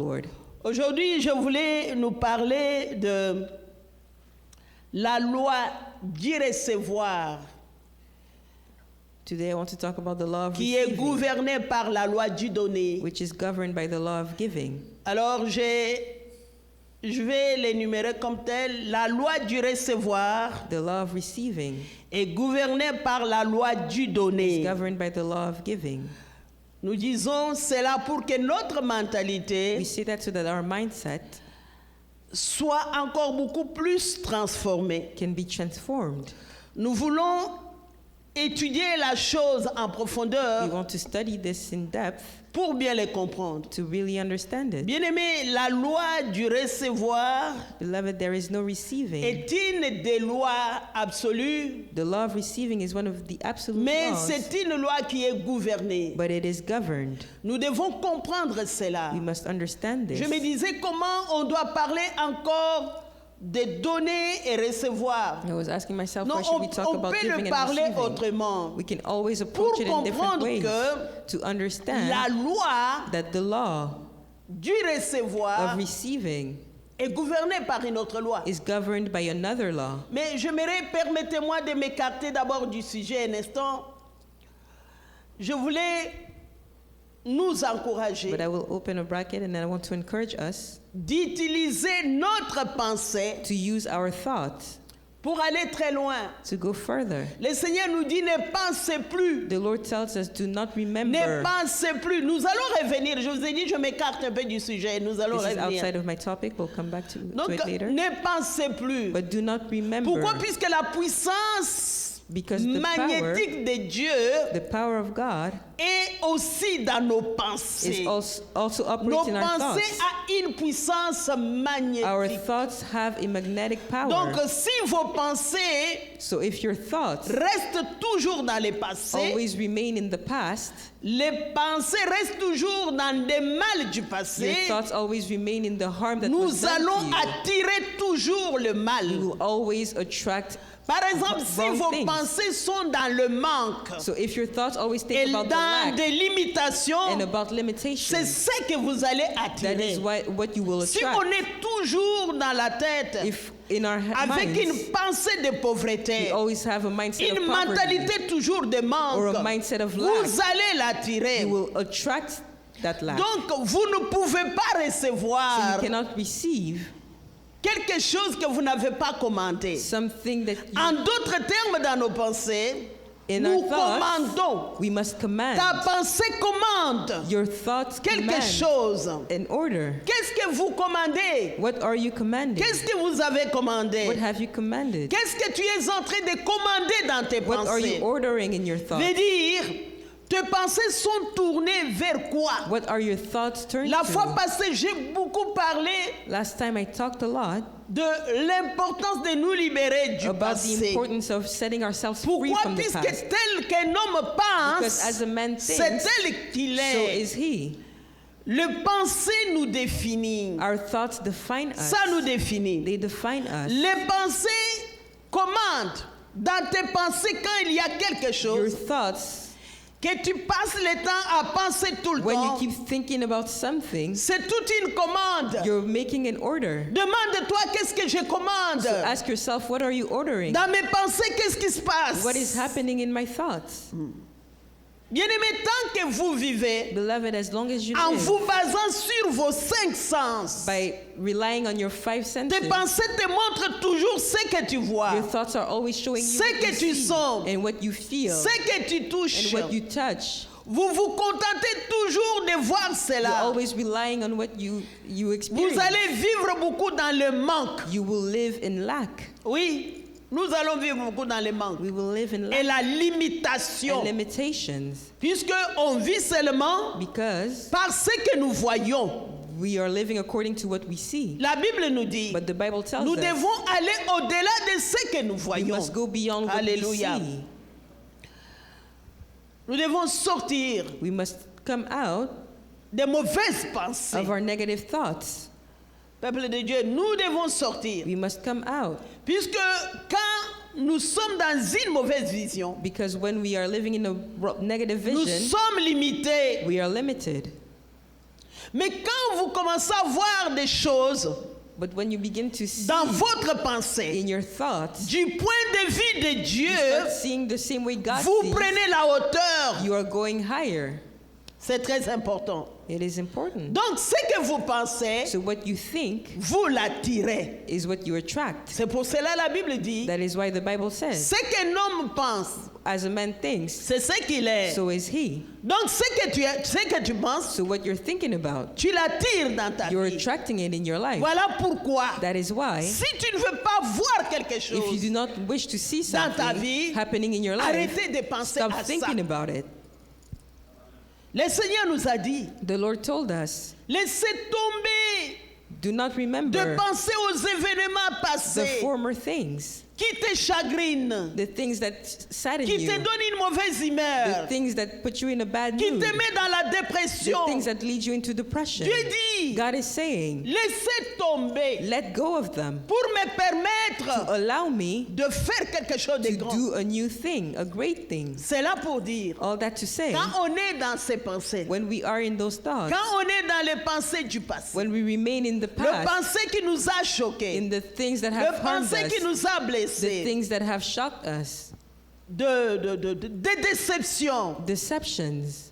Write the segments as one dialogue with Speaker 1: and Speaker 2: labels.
Speaker 1: Lord.
Speaker 2: Aujourd'hui, je voulais nous parler de la loi du recevoir
Speaker 1: Today I want to talk about the law of
Speaker 2: qui est
Speaker 1: receiving,
Speaker 2: gouvernée par la loi du donner.
Speaker 1: which is governed by the law of giving.
Speaker 2: Alors, je vais l'énumérer comme tel. La loi du recevoir
Speaker 1: The law of receiving
Speaker 2: est gouvernée par la loi du
Speaker 1: is
Speaker 2: donner.
Speaker 1: governed by the law of giving.
Speaker 2: Nous disons cela pour que notre
Speaker 1: We
Speaker 2: mentalité
Speaker 1: see that so that our mindset
Speaker 2: soit encore beaucoup plus transformée.
Speaker 1: can be transformed.
Speaker 2: Nous voulons étudier la chose en
Speaker 1: We
Speaker 2: profondeur
Speaker 1: want to study this in depth
Speaker 2: pour bien les comprendre.
Speaker 1: to really understand it.
Speaker 2: Bien-aimé, la loi du recevoir
Speaker 1: Beloved, there is no receiving.
Speaker 2: est une des lois absolues,
Speaker 1: The law of receiving is one of the absolute
Speaker 2: mais
Speaker 1: laws,
Speaker 2: c'est une loi qui est gouvernée.
Speaker 1: but it is governed.
Speaker 2: Nous devons comprendre cela.
Speaker 1: We must understand this.
Speaker 2: Je me disais comment on doit parler encore de donner et recevoir.
Speaker 1: I was asking myself,
Speaker 2: Non,
Speaker 1: why should we talk
Speaker 2: on
Speaker 1: about
Speaker 2: peut
Speaker 1: giving
Speaker 2: le
Speaker 1: and
Speaker 2: parler
Speaker 1: receiving?
Speaker 2: autrement.
Speaker 1: We can always
Speaker 2: Pour
Speaker 1: approach it in different
Speaker 2: comprendre
Speaker 1: ways
Speaker 2: que
Speaker 1: to understand
Speaker 2: la loi
Speaker 1: that the law
Speaker 2: du recevoir
Speaker 1: of receiving
Speaker 2: est gouvernée par une autre loi.
Speaker 1: is governed by another law.
Speaker 2: Mais permettez-moi de m'écarter d'abord du sujet un instant. Je voulais nous encourager
Speaker 1: But I will open a bracket and then I want to encourage us
Speaker 2: d'utiliser notre pensée
Speaker 1: to use our thought
Speaker 2: pour aller très loin.
Speaker 1: to go further.
Speaker 2: Le Seigneur nous dit ne pensez plus.
Speaker 1: The Lord tells us, do not
Speaker 2: Ne
Speaker 1: remember.
Speaker 2: pensez plus. Nous allons revenir. Je vous ai dit, je m'écarte un peu du sujet. Nous allons
Speaker 1: This is
Speaker 2: revenir.
Speaker 1: outside of my topic. We'll come back to
Speaker 2: Donc,
Speaker 1: it later.
Speaker 2: ne pensez plus.
Speaker 1: But do not remember,
Speaker 2: Pourquoi? Puisque la puissance
Speaker 1: because the
Speaker 2: magnétique de Dieu
Speaker 1: power of God
Speaker 2: est aussi dans nos
Speaker 1: is
Speaker 2: pensées.
Speaker 1: also
Speaker 2: Nos
Speaker 1: operates in our
Speaker 2: pensées
Speaker 1: thoughts.
Speaker 2: ont une puissance magnétique.
Speaker 1: Our thoughts have a magnetic power.
Speaker 2: Donc, si vos pensées
Speaker 1: So if your thoughts
Speaker 2: restent toujours dans les passés,
Speaker 1: always remain in the past,
Speaker 2: les pensées restent toujours dans des mal du
Speaker 1: your
Speaker 2: passé,
Speaker 1: thoughts always remain in the harm that was
Speaker 2: nous
Speaker 1: done
Speaker 2: allons
Speaker 1: to you.
Speaker 2: attirer toujours le mal.
Speaker 1: You will always attract.
Speaker 2: Par exemple, si
Speaker 1: wrong
Speaker 2: vos
Speaker 1: things.
Speaker 2: pensées sont dans le manque
Speaker 1: So if your thoughts always think
Speaker 2: et
Speaker 1: about the
Speaker 2: dans
Speaker 1: lack
Speaker 2: des limitations,
Speaker 1: and about
Speaker 2: c'est
Speaker 1: limitations,
Speaker 2: ce que vous allez
Speaker 1: that
Speaker 2: attirer.
Speaker 1: is what you will
Speaker 2: Si
Speaker 1: attract.
Speaker 2: on est toujours dans la tête
Speaker 1: If in our
Speaker 2: avec
Speaker 1: minds
Speaker 2: une pensée de
Speaker 1: we
Speaker 2: pauvreté,
Speaker 1: always have a mindset
Speaker 2: une
Speaker 1: of poverty
Speaker 2: mentalité toujours de
Speaker 1: or a
Speaker 2: manque,
Speaker 1: mindset of lack,
Speaker 2: vous allez l'attirer.
Speaker 1: you will attract that lack.
Speaker 2: Donc, vous ne pouvez pas
Speaker 1: So
Speaker 2: recevoir
Speaker 1: you cannot receive
Speaker 2: quelque chose que vous n'avez pas commandé.
Speaker 1: something that
Speaker 2: En
Speaker 1: you,
Speaker 2: d'autres termes, dans nos pensées,
Speaker 1: in
Speaker 2: nous
Speaker 1: our thoughts,
Speaker 2: commandons.
Speaker 1: we must command.
Speaker 2: Ta pensée commande
Speaker 1: Your thoughts
Speaker 2: quelque
Speaker 1: command
Speaker 2: chose.
Speaker 1: an order.
Speaker 2: Qu'est-ce que vous commandez?
Speaker 1: What are you commanding?
Speaker 2: Qu'est-ce que vous avez commandé?
Speaker 1: What have you commanded?
Speaker 2: Qu'est-ce que tu es en train de commander dans tes
Speaker 1: What are you
Speaker 2: pensées?
Speaker 1: ordering in your
Speaker 2: Veut
Speaker 1: thoughts?
Speaker 2: dire, tes pensées sont tournées vers quoi?
Speaker 1: What are your thoughts turned
Speaker 2: La fois
Speaker 1: to?
Speaker 2: passée, j'ai beaucoup parlé
Speaker 1: Last time I talked a lot
Speaker 2: de l'importance de nous libérer du
Speaker 1: about the
Speaker 2: passé.
Speaker 1: importance of setting ourselves free
Speaker 2: Pourquoi?
Speaker 1: from the
Speaker 2: Puisque
Speaker 1: past.
Speaker 2: tel qu'un homme
Speaker 1: Because as
Speaker 2: pense,
Speaker 1: a man
Speaker 2: c'est
Speaker 1: thinks,
Speaker 2: tel qu'il
Speaker 1: so
Speaker 2: est.
Speaker 1: is he.
Speaker 2: Le pensée nous définit.
Speaker 1: Our thoughts define us.
Speaker 2: Ça nous définit.
Speaker 1: They define us.
Speaker 2: Les pensées commandent. Dans tes pensées, quand il y a quelque
Speaker 1: Your
Speaker 2: chose,
Speaker 1: thoughts,
Speaker 2: que tu passes le temps à penser tout le
Speaker 1: when you
Speaker 2: temps,
Speaker 1: keep thinking about something,
Speaker 2: c'est toute une commande.
Speaker 1: you're making an order.
Speaker 2: Demande-toi qu'est-ce que je commande.
Speaker 1: So ask yourself, what are you ordering?
Speaker 2: Dans mes pensées, qu'est-ce qui se passe?
Speaker 1: What is happening in my thoughts?
Speaker 2: Bien-aimé, tant que vous vivez
Speaker 1: Beloved, as long as you
Speaker 2: en
Speaker 1: live,
Speaker 2: vous basant sur vos 5 sens,
Speaker 1: by relying on your five senses,
Speaker 2: tes pensées te montrent toujours ce que tu vois,
Speaker 1: your thoughts are always showing you
Speaker 2: Ce
Speaker 1: what
Speaker 2: que
Speaker 1: you
Speaker 2: tu
Speaker 1: see
Speaker 2: sens,
Speaker 1: and what you feel
Speaker 2: ce que tu touches.
Speaker 1: and what you touch.
Speaker 2: Vous vous contentez toujours de voir
Speaker 1: You're
Speaker 2: cela.
Speaker 1: always relying on what you
Speaker 2: Vous
Speaker 1: experience.
Speaker 2: allez vivre beaucoup dans le manque.
Speaker 1: You will live in lack.
Speaker 2: Oui, nous allons vivre beaucoup dans le manque.
Speaker 1: We will live in
Speaker 2: Et
Speaker 1: lack
Speaker 2: la
Speaker 1: and
Speaker 2: limitation.
Speaker 1: limitations
Speaker 2: Puisque on vit seulement
Speaker 1: because
Speaker 2: par ce que nous voyons.
Speaker 1: we are living according to what we see.
Speaker 2: La Bible nous dit,
Speaker 1: But the Bible tells
Speaker 2: nous
Speaker 1: us
Speaker 2: devons aller au-delà de ce que nous
Speaker 1: we
Speaker 2: voyons.
Speaker 1: must go beyond what
Speaker 2: Alléluia.
Speaker 1: we see.
Speaker 2: Nous devons sortir
Speaker 1: We must come out
Speaker 2: des mauvaises pensées.
Speaker 1: of our negative thoughts.
Speaker 2: Peuple de Dieu, nous devons sortir.
Speaker 1: We must come out
Speaker 2: Puisque quand nous sommes dans une mauvaise vision,
Speaker 1: because when we are living in a negative
Speaker 2: nous
Speaker 1: vision,
Speaker 2: sommes limités.
Speaker 1: we are limited.
Speaker 2: Mais quand vous commencez à voir des choses
Speaker 1: But when you begin to see
Speaker 2: dans votre pensée,
Speaker 1: in your thoughts,
Speaker 2: du point de vue de
Speaker 1: you
Speaker 2: Dieu,
Speaker 1: start seeing the same way God
Speaker 2: vous
Speaker 1: sees,
Speaker 2: prenez la hauteur.
Speaker 1: you are going higher.
Speaker 2: C'est très important.
Speaker 1: It is important.
Speaker 2: Donc, ce que vous pensez,
Speaker 1: So what you think
Speaker 2: vous l'attirez.
Speaker 1: is what you attract.
Speaker 2: C'est pour cela la Bible dit,
Speaker 1: That is why the Bible says,
Speaker 2: ce qu'un homme pense,
Speaker 1: as a man thinks,
Speaker 2: c'est ce qu'il est.
Speaker 1: so is he.
Speaker 2: Donc, ce que tu penses,
Speaker 1: So what you're thinking about,
Speaker 2: tu l'attires dans ta
Speaker 1: you're
Speaker 2: vie.
Speaker 1: attracting it in your life.
Speaker 2: Voilà pourquoi,
Speaker 1: That is why,
Speaker 2: si tu ne veux pas voir quelque
Speaker 1: if you
Speaker 2: chose,
Speaker 1: do not wish to see
Speaker 2: dans ta
Speaker 1: something
Speaker 2: vie,
Speaker 1: happening in your life,
Speaker 2: arrêtez de penser
Speaker 1: stop
Speaker 2: à ça.
Speaker 1: thinking about it.
Speaker 2: Le Seigneur nous a dit,
Speaker 1: The Lord told us,
Speaker 2: laissez tomber
Speaker 1: do not
Speaker 2: de
Speaker 1: remember
Speaker 2: penser aux événements
Speaker 1: the
Speaker 2: passés
Speaker 1: former things,
Speaker 2: qui te chagrinent,
Speaker 1: the things that sadden
Speaker 2: qui te
Speaker 1: you,
Speaker 2: donnent une mauvaise
Speaker 1: the
Speaker 2: humeur,
Speaker 1: things that put you in a bad
Speaker 2: qui
Speaker 1: mood,
Speaker 2: te met dans la
Speaker 1: the
Speaker 2: dépression.
Speaker 1: things that lead you into depression.
Speaker 2: Dieu dit,
Speaker 1: God is saying,
Speaker 2: laissez tomber
Speaker 1: let go of them
Speaker 2: pour me permettre
Speaker 1: allow me
Speaker 2: de faire quelque chose de
Speaker 1: to
Speaker 2: grand.
Speaker 1: do a new thing, a great thing.
Speaker 2: C'est là pour dire,
Speaker 1: All that to say,
Speaker 2: quand on est dans ces pensées,
Speaker 1: when we are in those thoughts,
Speaker 2: quand on est dans les pensées du passé,
Speaker 1: when we remain in the
Speaker 2: le
Speaker 1: past,
Speaker 2: pensée qui nous a
Speaker 1: in
Speaker 2: choqués,
Speaker 1: the things that
Speaker 2: le
Speaker 1: have harmed
Speaker 2: pensée qui
Speaker 1: us,
Speaker 2: nous a
Speaker 1: the
Speaker 2: blessés,
Speaker 1: things that have shocked us,
Speaker 2: des déceptions,
Speaker 1: deceptions,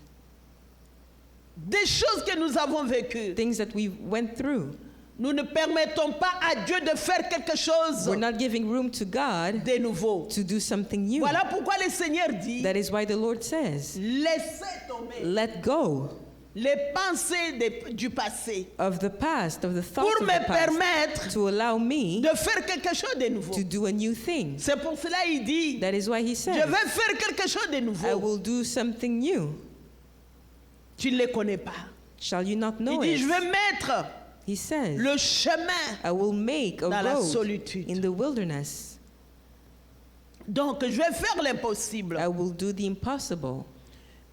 Speaker 2: des choses que nous avons vécues.
Speaker 1: things that we went through.
Speaker 2: Nous ne permettons pas à Dieu de faire quelque chose
Speaker 1: We're not giving room to God
Speaker 2: de nouveau.
Speaker 1: to do something new.
Speaker 2: Voilà pourquoi le Seigneur dit,
Speaker 1: That is why the Lord says,
Speaker 2: laissez tomber
Speaker 1: let go
Speaker 2: les pensées du passé
Speaker 1: of the past, of the thoughts
Speaker 2: pour
Speaker 1: of
Speaker 2: me
Speaker 1: the past,
Speaker 2: permettre
Speaker 1: to allow me
Speaker 2: de faire quelque chose de nouveau.
Speaker 1: to do a new thing.
Speaker 2: C'est pour cela qu'il dit,
Speaker 1: That is why he
Speaker 2: je
Speaker 1: says,
Speaker 2: vais faire quelque chose de
Speaker 1: I
Speaker 2: nouveau.
Speaker 1: will do something new.
Speaker 2: Tu ne les connais pas.
Speaker 1: Shall you not
Speaker 2: Il
Speaker 1: know
Speaker 2: dit,
Speaker 1: it?
Speaker 2: je vais mettre
Speaker 1: He says,
Speaker 2: le chemin.
Speaker 1: I will make a
Speaker 2: dans la
Speaker 1: road
Speaker 2: solitude.
Speaker 1: in the wilderness.
Speaker 2: Donc, je vais faire l'impossible.
Speaker 1: I will do the impossible.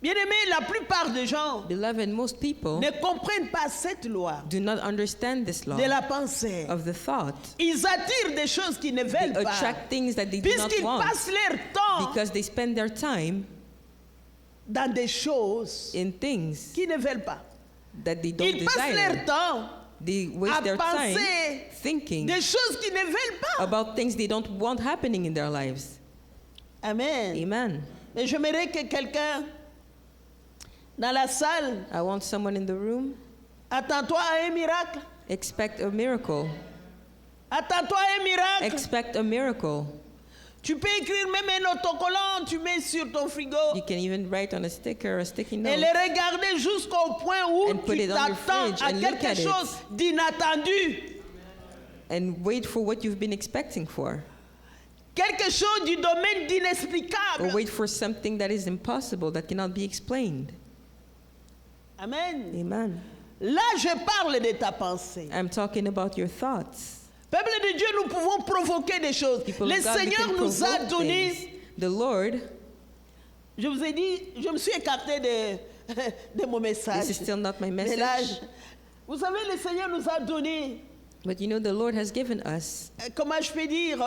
Speaker 2: Bien-aimés, la plupart des gens
Speaker 1: Beloved, most people
Speaker 2: ne comprennent pas cette loi
Speaker 1: do not understand this law
Speaker 2: de la pensée.
Speaker 1: of the thought.
Speaker 2: Ils attirent des choses qu'ils ne
Speaker 1: They
Speaker 2: veulent pas.
Speaker 1: attract things that they do not
Speaker 2: Puisqu'ils
Speaker 1: want
Speaker 2: passent leur temps
Speaker 1: because they spend their time
Speaker 2: dans des choses
Speaker 1: in things
Speaker 2: qu'ils ne veulent pas.
Speaker 1: that they don't
Speaker 2: Ils passent leur
Speaker 1: desire.
Speaker 2: temps
Speaker 1: They waste
Speaker 2: à
Speaker 1: their time
Speaker 2: penser
Speaker 1: thinking
Speaker 2: des choses qu'ils ne veulent pas.
Speaker 1: about things they don't want happening in their lives.
Speaker 2: Amen.
Speaker 1: Amen.
Speaker 2: Et j'aimerais que quelqu'un dans la salle,
Speaker 1: I want someone in the room,
Speaker 2: attends-toi à un miracle.
Speaker 1: expect a miracle.
Speaker 2: Attends-toi à un miracle.
Speaker 1: Expect a miracle.
Speaker 2: Tu peux écrire même un autocollant, tu mets sur ton frigo
Speaker 1: You can even write on a sticker, a sticky
Speaker 2: et
Speaker 1: note,
Speaker 2: les regarder jusqu'au point où
Speaker 1: And put
Speaker 2: tu
Speaker 1: it on your
Speaker 2: t'attends
Speaker 1: fridge
Speaker 2: à
Speaker 1: and look
Speaker 2: quelque
Speaker 1: at it.
Speaker 2: chose d'inattendu.
Speaker 1: and wait for what you've been expecting for.
Speaker 2: Quelque chose du domaine
Speaker 1: Or
Speaker 2: d'inexplicable.
Speaker 1: wait for something that is impossible, that cannot be explained.
Speaker 2: Amen.
Speaker 1: Amen.
Speaker 2: Là, je parle de ta pensée.
Speaker 1: I'm talking about your thoughts.
Speaker 2: Peuple de Dieu, nous pouvons provoquer des choses.
Speaker 1: People
Speaker 2: Le
Speaker 1: of God, we
Speaker 2: Seigneur
Speaker 1: can
Speaker 2: nous a
Speaker 1: provoke
Speaker 2: donné,
Speaker 1: things. The Lord,
Speaker 2: je vous ai dit, je me suis écarté de mon message.
Speaker 1: this is still not my
Speaker 2: Mais là,
Speaker 1: message,
Speaker 2: vous savez, le Seigneur nous a donné,
Speaker 1: but you know the Lord has given us,
Speaker 2: comment je peux dire,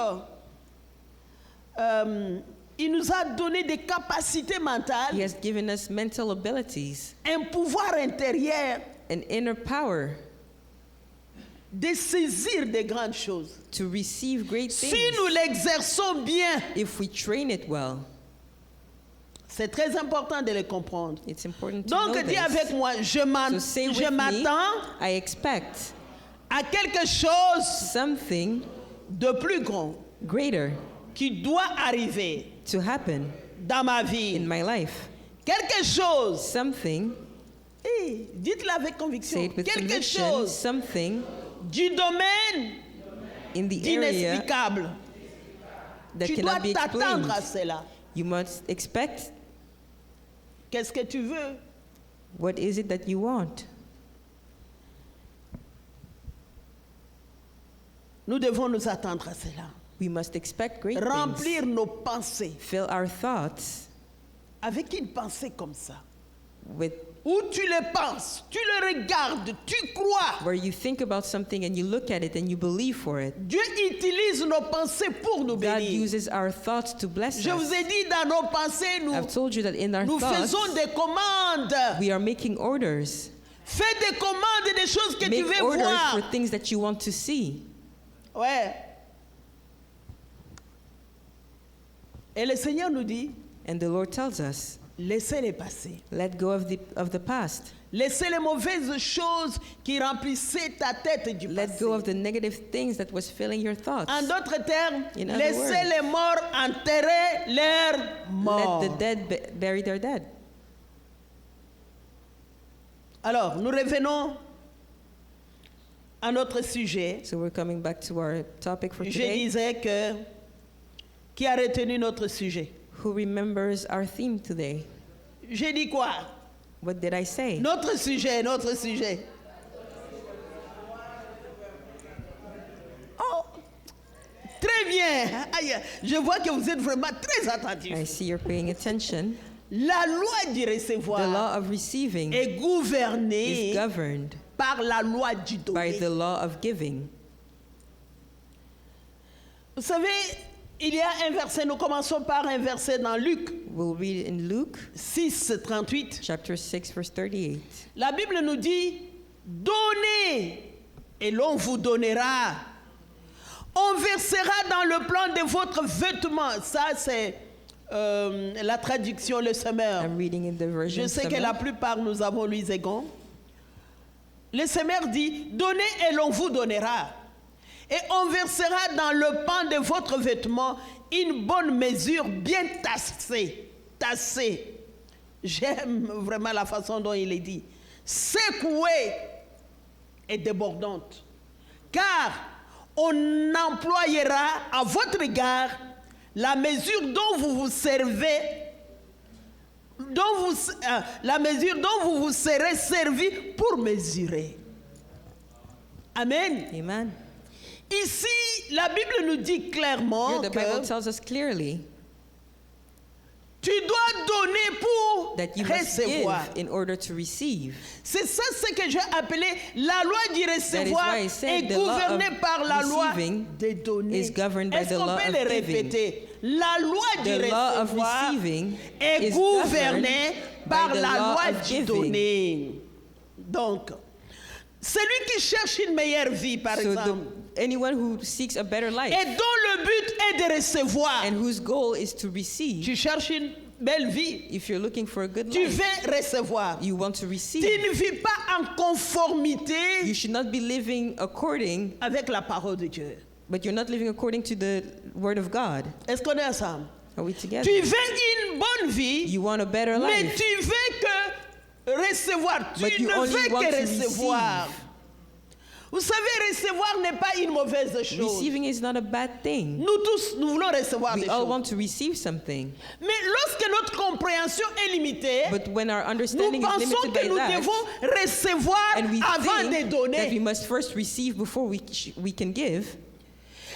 Speaker 2: il nous a donné des capacités
Speaker 1: He
Speaker 2: mentales,
Speaker 1: has given us mental abilities,
Speaker 2: un pouvoir intérieur
Speaker 1: an inner power
Speaker 2: de saisir des grandes choses.
Speaker 1: to receive great
Speaker 2: Si
Speaker 1: things
Speaker 2: nous l'exerçons bien,
Speaker 1: if we train it well.
Speaker 2: c'est très important de le comprendre.
Speaker 1: It's important to know
Speaker 2: Donc, dis
Speaker 1: this.
Speaker 2: avec moi, je
Speaker 1: So say with me,
Speaker 2: m'attends
Speaker 1: I expect
Speaker 2: à quelque chose
Speaker 1: something
Speaker 2: de plus grand
Speaker 1: greater
Speaker 2: qui doit arriver
Speaker 1: to happen
Speaker 2: dans ma
Speaker 1: in
Speaker 2: vie.
Speaker 1: my life.
Speaker 2: Quelque chose,
Speaker 1: Something,
Speaker 2: dites-le avec
Speaker 1: say
Speaker 2: conviction,
Speaker 1: it with
Speaker 2: quelque
Speaker 1: conviction,
Speaker 2: chose
Speaker 1: something
Speaker 2: du domaine
Speaker 1: in the area
Speaker 2: d'inexplicable.
Speaker 1: that
Speaker 2: Tu dois
Speaker 1: cannot be
Speaker 2: t'attendre à
Speaker 1: explained.
Speaker 2: cela.
Speaker 1: You must expect.
Speaker 2: Qu'est-ce que tu veux?
Speaker 1: What is it that you want?
Speaker 2: Nous devons nous attendre à cela.
Speaker 1: We must expect great
Speaker 2: Remplir
Speaker 1: things.
Speaker 2: nos pensées
Speaker 1: Fill our thoughts
Speaker 2: avec une pensée comme ça.
Speaker 1: with
Speaker 2: Où tu le penses, tu le regardes, tu crois.
Speaker 1: where you think about something and you look at it and you believe for it.
Speaker 2: Dieu utilise nos pensées pour nous
Speaker 1: God
Speaker 2: bénir.
Speaker 1: uses our thoughts to bless
Speaker 2: Je vous
Speaker 1: us.
Speaker 2: ai dit, dans nos pensées,
Speaker 1: I've told you that in our
Speaker 2: nous
Speaker 1: thoughts,
Speaker 2: faisons des commandes.
Speaker 1: we are making orders.
Speaker 2: Fais des commandes des choses que tu
Speaker 1: Make
Speaker 2: veux
Speaker 1: orders
Speaker 2: voir.
Speaker 1: for things that you want to see.
Speaker 2: Ouais. Et le Seigneur nous dit,
Speaker 1: And the Lord tells us,
Speaker 2: laissez-les passer.
Speaker 1: let go of the past.
Speaker 2: Laissez les mauvaises choses qui remplissaient ta tête du
Speaker 1: Let
Speaker 2: passé.
Speaker 1: go of the negative things that was filling your thoughts.
Speaker 2: En d'autres termes,
Speaker 1: In other
Speaker 2: laissez
Speaker 1: words,
Speaker 2: les morts enterrer leurs morts.
Speaker 1: Let the dead bury their dead.
Speaker 2: Alors, nous revenons à notre sujet.
Speaker 1: So we're coming back to our topic for
Speaker 2: Je
Speaker 1: today.
Speaker 2: disais que qui a retenu notre sujet?
Speaker 1: Who remembers our theme today?
Speaker 2: J'ai dit quoi?
Speaker 1: What did I say?
Speaker 2: Notre sujet, notre sujet. Oh, très bien. Aïe, je vois que vous êtes vraiment très
Speaker 1: I
Speaker 2: attentifs.
Speaker 1: see you're paying attention.
Speaker 2: La loi du
Speaker 1: The
Speaker 2: recevoir
Speaker 1: law of receiving
Speaker 2: est gouvernée
Speaker 1: is governed
Speaker 2: par la loi du
Speaker 1: by
Speaker 2: donner.
Speaker 1: the law of giving.
Speaker 2: Vous savez, il y a un verset, nous commençons par un verset dans Luc
Speaker 1: We'll read it in Luke
Speaker 2: 6, 38.
Speaker 1: chapter 6, verse 38.
Speaker 2: La Bible nous dit, donnez et l'on vous donnera. On versera dans le plan de votre vêtement. Ça, c'est la traduction, le semeur.
Speaker 1: I'm reading in the version.
Speaker 2: Je sais que
Speaker 1: Summer.
Speaker 2: la plupart, nous avons Louis Egon. Le semeur dit, donnez et l'on vous donnera. Et on versera dans le pan de votre vêtement une bonne mesure bien tassée. Tassée. J'aime vraiment la façon dont il est dit. Secouée et débordante. Car on employera à votre égard la mesure dont vous vous servez, la mesure dont vous vous serez servi pour mesurer. Amen.
Speaker 1: Amen.
Speaker 2: Ici, la Bible nous dit
Speaker 1: Here
Speaker 2: clairement
Speaker 1: the Bible
Speaker 2: que
Speaker 1: tells us clearly
Speaker 2: tu dois donner pour
Speaker 1: that you must give
Speaker 2: recevoir.
Speaker 1: in order to receive.
Speaker 2: C'est ça ce que j'ai appelé la loi du recevoir
Speaker 1: why I said
Speaker 2: est
Speaker 1: the law
Speaker 2: gouvernée
Speaker 1: of
Speaker 2: par la loi
Speaker 1: receiving
Speaker 2: des données.
Speaker 1: is governed by
Speaker 2: Est-ce
Speaker 1: the
Speaker 2: qu'on
Speaker 1: law
Speaker 2: peut
Speaker 1: of
Speaker 2: le
Speaker 1: giving.
Speaker 2: répéter? La loi du
Speaker 1: The law of
Speaker 2: recevoir
Speaker 1: receiving
Speaker 2: est
Speaker 1: is
Speaker 2: gouvernée
Speaker 1: governed
Speaker 2: par
Speaker 1: by the
Speaker 2: la
Speaker 1: law
Speaker 2: loi
Speaker 1: of
Speaker 2: du
Speaker 1: giving.
Speaker 2: donner. Donc, celui qui cherche une meilleure vie, par
Speaker 1: So
Speaker 2: exemple,
Speaker 1: anyone who seeks a better life
Speaker 2: et dont le but est de recevoir,
Speaker 1: and whose goal is to receive,
Speaker 2: tu cherches une belle vie,
Speaker 1: if you're looking for a good
Speaker 2: tu
Speaker 1: life,
Speaker 2: veux recevoir.
Speaker 1: you want to
Speaker 2: Tu
Speaker 1: receive.
Speaker 2: ne vis pas en conformité
Speaker 1: You should not be living according,
Speaker 2: avec la parole de Dieu.
Speaker 1: but you're not living according to the word of God.
Speaker 2: Est-ce qu'on est ensemble?
Speaker 1: Are we together?
Speaker 2: Tu veux une bonne vie,
Speaker 1: You want a better
Speaker 2: mais
Speaker 1: life,
Speaker 2: tu veux que recevoir.
Speaker 1: but
Speaker 2: Tu
Speaker 1: you
Speaker 2: ne
Speaker 1: only
Speaker 2: veux
Speaker 1: want
Speaker 2: que
Speaker 1: to
Speaker 2: recevoir.
Speaker 1: receive.
Speaker 2: Vous savez, recevoir n'est pas une mauvaise chose.
Speaker 1: Receiving is not a bad thing.
Speaker 2: Nous tous, nous voulons recevoir
Speaker 1: We
Speaker 2: des
Speaker 1: all
Speaker 2: choses.
Speaker 1: want to receive something,
Speaker 2: Mais lorsque notre compréhension est limitée,
Speaker 1: but when our
Speaker 2: nous
Speaker 1: understanding is
Speaker 2: pensons
Speaker 1: limited
Speaker 2: que
Speaker 1: by
Speaker 2: nous
Speaker 1: that,
Speaker 2: devons recevoir
Speaker 1: and we
Speaker 2: avant de
Speaker 1: think that we
Speaker 2: donner.
Speaker 1: must first receive before we can give,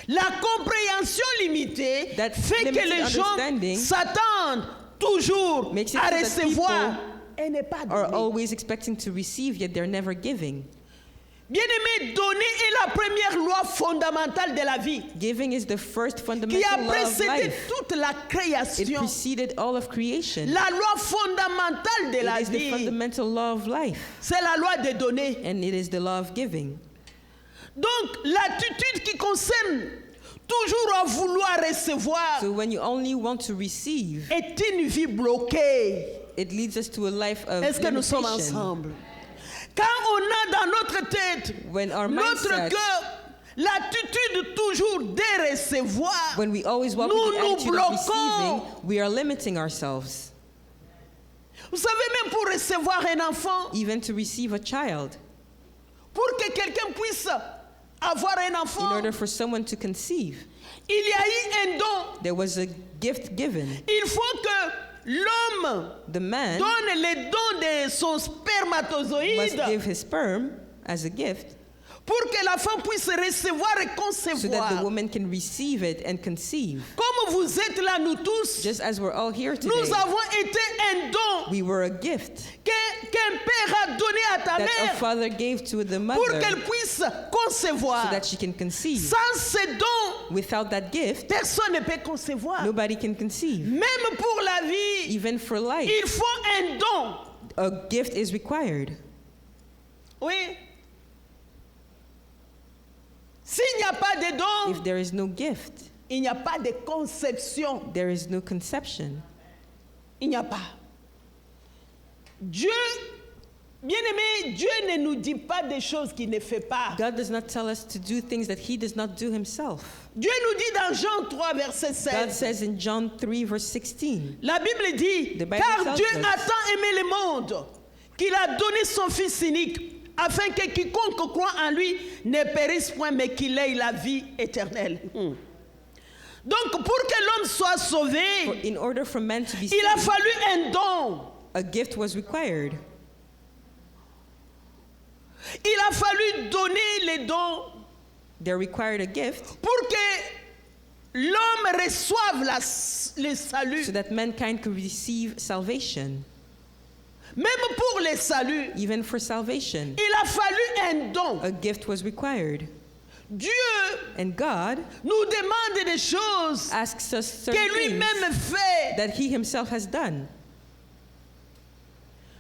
Speaker 2: La compréhension limitée
Speaker 1: That
Speaker 2: fait que
Speaker 1: limited
Speaker 2: les gens
Speaker 1: understanding
Speaker 2: s'attendent toujours
Speaker 1: makes it
Speaker 2: à
Speaker 1: so that
Speaker 2: recevoir et ne pas
Speaker 1: are
Speaker 2: donner.
Speaker 1: always expecting to receive, yet they're never giving.
Speaker 2: Bien-aimé, donner est la première loi fondamentale de la vie
Speaker 1: Giving is the first
Speaker 2: qui a
Speaker 1: fundamental law of
Speaker 2: précédé
Speaker 1: life.
Speaker 2: toute la
Speaker 1: It
Speaker 2: création.
Speaker 1: preceded all of creation.
Speaker 2: La loi fondamentale de la
Speaker 1: It is the
Speaker 2: vie,
Speaker 1: fundamental law of life,
Speaker 2: c'est la loi de donner.
Speaker 1: and it is the law of giving.
Speaker 2: Donc, l'attitude qui concerne toujours à vouloir recevoir
Speaker 1: So when you only want to receive,
Speaker 2: est une vie bloquée.
Speaker 1: it leads us to a life of
Speaker 2: Est-ce que nous sommes
Speaker 1: limitation.
Speaker 2: ensemble? Quand on a dans notre tête,
Speaker 1: When our
Speaker 2: notre
Speaker 1: mindset,
Speaker 2: cœur, l'attitude toujours de recevoir,
Speaker 1: when we always walk
Speaker 2: nous
Speaker 1: with the
Speaker 2: nous
Speaker 1: attitude of
Speaker 2: bloquons.
Speaker 1: receiving, we are limiting ourselves.
Speaker 2: Vous savez, même pour recevoir un enfant,
Speaker 1: Even to receive a child,
Speaker 2: pour que quelqu'un puisse avoir un
Speaker 1: in
Speaker 2: enfant,
Speaker 1: order for someone to conceive,
Speaker 2: il y a eu un don.
Speaker 1: there was a gift given.
Speaker 2: Il faut que l'homme
Speaker 1: The man
Speaker 2: donne les dons de son
Speaker 1: must
Speaker 2: spermatozoïde
Speaker 1: give his sperm as a gift
Speaker 2: pour que la femme puisse recevoir et
Speaker 1: so that the
Speaker 2: concevoir.
Speaker 1: woman can receive it and conceive.
Speaker 2: Comme vous êtes là, nous tous,
Speaker 1: Just as we're all here today,
Speaker 2: nous avons été un don
Speaker 1: we were a gift
Speaker 2: qu'un père a donné à ta
Speaker 1: that a
Speaker 2: mère
Speaker 1: father gave to the
Speaker 2: pour
Speaker 1: mother
Speaker 2: qu'elle puisse
Speaker 1: so
Speaker 2: concevoir.
Speaker 1: that she can conceive.
Speaker 2: Sans ce don,
Speaker 1: Without that gift,
Speaker 2: personne ne peut concevoir.
Speaker 1: nobody can conceive.
Speaker 2: Même pour la vie,
Speaker 1: Even for life,
Speaker 2: il faut un don.
Speaker 1: a gift is required.
Speaker 2: Oui. S'il n'y a pas de don,
Speaker 1: If there is no gift,
Speaker 2: il n'y a pas de conception.
Speaker 1: there is no conception.
Speaker 2: Il n'y a pas. Dieu, bien-aimé, Dieu ne nous dit pas des choses qu'il ne fait pas.
Speaker 1: God does not tell us to do things that he does not do himself.
Speaker 2: Dieu nous dit dans Jean 3, verset
Speaker 1: God
Speaker 2: 16.
Speaker 1: says in John 3, verse 16,
Speaker 2: La Bible dit,
Speaker 1: The Bible
Speaker 2: car
Speaker 1: tells
Speaker 2: Dieu
Speaker 1: us.
Speaker 2: a tant aimé le monde qu'il a donné son Fils unique, afin que quiconque croit en lui ne périsse point, mais qu'il ait la vie éternelle. Donc, pour que l'homme soit
Speaker 1: for
Speaker 2: sauvé,
Speaker 1: in order for man to be
Speaker 2: il a
Speaker 1: saved,
Speaker 2: fallu un don.
Speaker 1: a gift was required.
Speaker 2: Il a fallu donner les dons
Speaker 1: There required a gift
Speaker 2: pour que l'homme reçoive le salut.
Speaker 1: so that mankind could receive salvation.
Speaker 2: Même pour le salut,
Speaker 1: Even for salvation,
Speaker 2: il a fallu un don.
Speaker 1: a gift was required.
Speaker 2: Dieu
Speaker 1: And God
Speaker 2: nous demande des choses
Speaker 1: asks us
Speaker 2: que
Speaker 1: certain things
Speaker 2: lui-même fait.
Speaker 1: that he himself has done.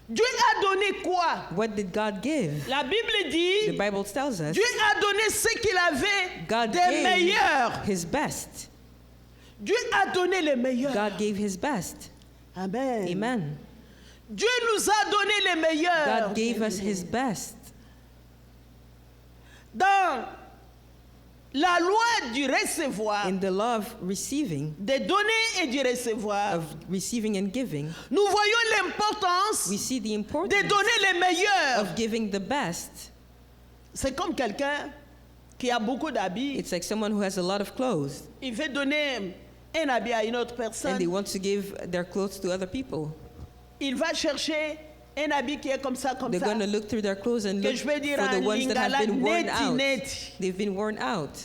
Speaker 2: Dieu a donné quoi?
Speaker 1: What did God give?
Speaker 2: La Bible
Speaker 1: The
Speaker 2: dit,
Speaker 1: Bible tells us
Speaker 2: Dieu a donné ce qu'il avait
Speaker 1: God
Speaker 2: de
Speaker 1: gave
Speaker 2: meilleur.
Speaker 1: his best.
Speaker 2: Dieu a donné le meilleur.
Speaker 1: God gave his best.
Speaker 2: Amen.
Speaker 1: Amen.
Speaker 2: Dieu nous a donné le meilleur.
Speaker 1: God gave us his best.
Speaker 2: Dans la loi du recevoir,
Speaker 1: In the law of receiving,
Speaker 2: de donner et du recevoir,
Speaker 1: of receiving and giving,
Speaker 2: nous voyons l'importance
Speaker 1: we see the
Speaker 2: de
Speaker 1: importance
Speaker 2: donner le meilleur.
Speaker 1: of giving the best.
Speaker 2: C'est comme quelqu'un qui a beaucoup d'habits.
Speaker 1: It's like someone who has a lot of clothes
Speaker 2: Il veut donner un habit à une autre
Speaker 1: and they
Speaker 2: personne.
Speaker 1: want to give their clothes to other people.
Speaker 2: Il va chercher un habit qui est comme ça, comme
Speaker 1: They're
Speaker 2: ça.
Speaker 1: going to look through their clothes and
Speaker 2: Que
Speaker 1: look
Speaker 2: je vais dire
Speaker 1: for the
Speaker 2: en
Speaker 1: ones that have
Speaker 2: lingala
Speaker 1: been worn out.
Speaker 2: net.
Speaker 1: They've been worn out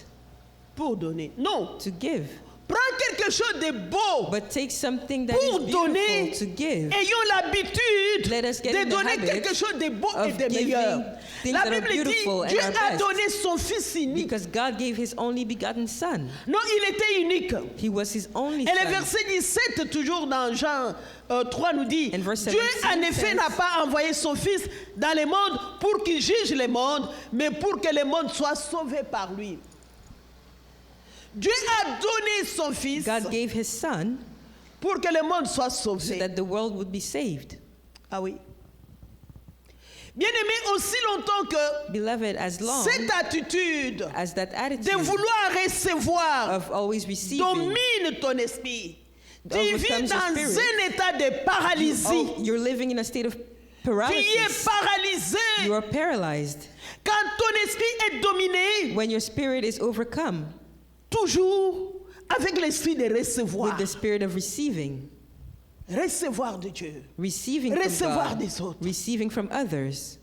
Speaker 2: Pour donner. Non.
Speaker 1: to give.
Speaker 2: Prends quelque chose de beau.
Speaker 1: But take something that
Speaker 2: Pour
Speaker 1: is
Speaker 2: donner.
Speaker 1: beautiful to give.
Speaker 2: Ayons l'habitude
Speaker 1: Let us get
Speaker 2: de
Speaker 1: in the
Speaker 2: donner
Speaker 1: habit
Speaker 2: quelque chose de beau et
Speaker 1: of
Speaker 2: de
Speaker 1: giving
Speaker 2: meilleur.
Speaker 1: things
Speaker 2: La
Speaker 1: that are
Speaker 2: Bible dit,
Speaker 1: beautiful and
Speaker 2: Dieu
Speaker 1: are
Speaker 2: a
Speaker 1: best.
Speaker 2: donné son Fils unique.
Speaker 1: Because God gave his only begotten son.
Speaker 2: Non, il était unique.
Speaker 1: He was his only
Speaker 2: Et le
Speaker 1: son.
Speaker 2: verset 17, toujours dans Jean 3, nous dit,
Speaker 1: And verse
Speaker 2: Dieu
Speaker 1: 17
Speaker 2: en effet
Speaker 1: says,
Speaker 2: n'a pas envoyé son Fils dans le monde pour qu'il juge le monde, mais pour que le monde soit sauvé par lui. Dieu a donné son Fils
Speaker 1: God gave his son
Speaker 2: pour que le monde soit
Speaker 1: so
Speaker 2: sauvé.
Speaker 1: that the world would be saved.
Speaker 2: Ah oui. Bien-aimé, aussi longtemps que
Speaker 1: Beloved, as long
Speaker 2: cette attitude
Speaker 1: as that
Speaker 2: de
Speaker 1: attitude
Speaker 2: vouloir recevoir
Speaker 1: of always receiving
Speaker 2: domine ton esprit, tu vis
Speaker 1: overcomes your
Speaker 2: dans
Speaker 1: spirit,
Speaker 2: un état de paralysie.
Speaker 1: you're living in a state of
Speaker 2: Tu es
Speaker 1: paralysis.
Speaker 2: paralysé.
Speaker 1: You are paralyzed
Speaker 2: Quand ton esprit est dominé,
Speaker 1: when your spirit is overcome
Speaker 2: toujours avec l'esprit de recevoir.
Speaker 1: with the spirit of receiving.
Speaker 2: Recevoir de Dieu.
Speaker 1: Receiving
Speaker 2: Recevoir
Speaker 1: from God,
Speaker 2: des autres.
Speaker 1: receiving from others.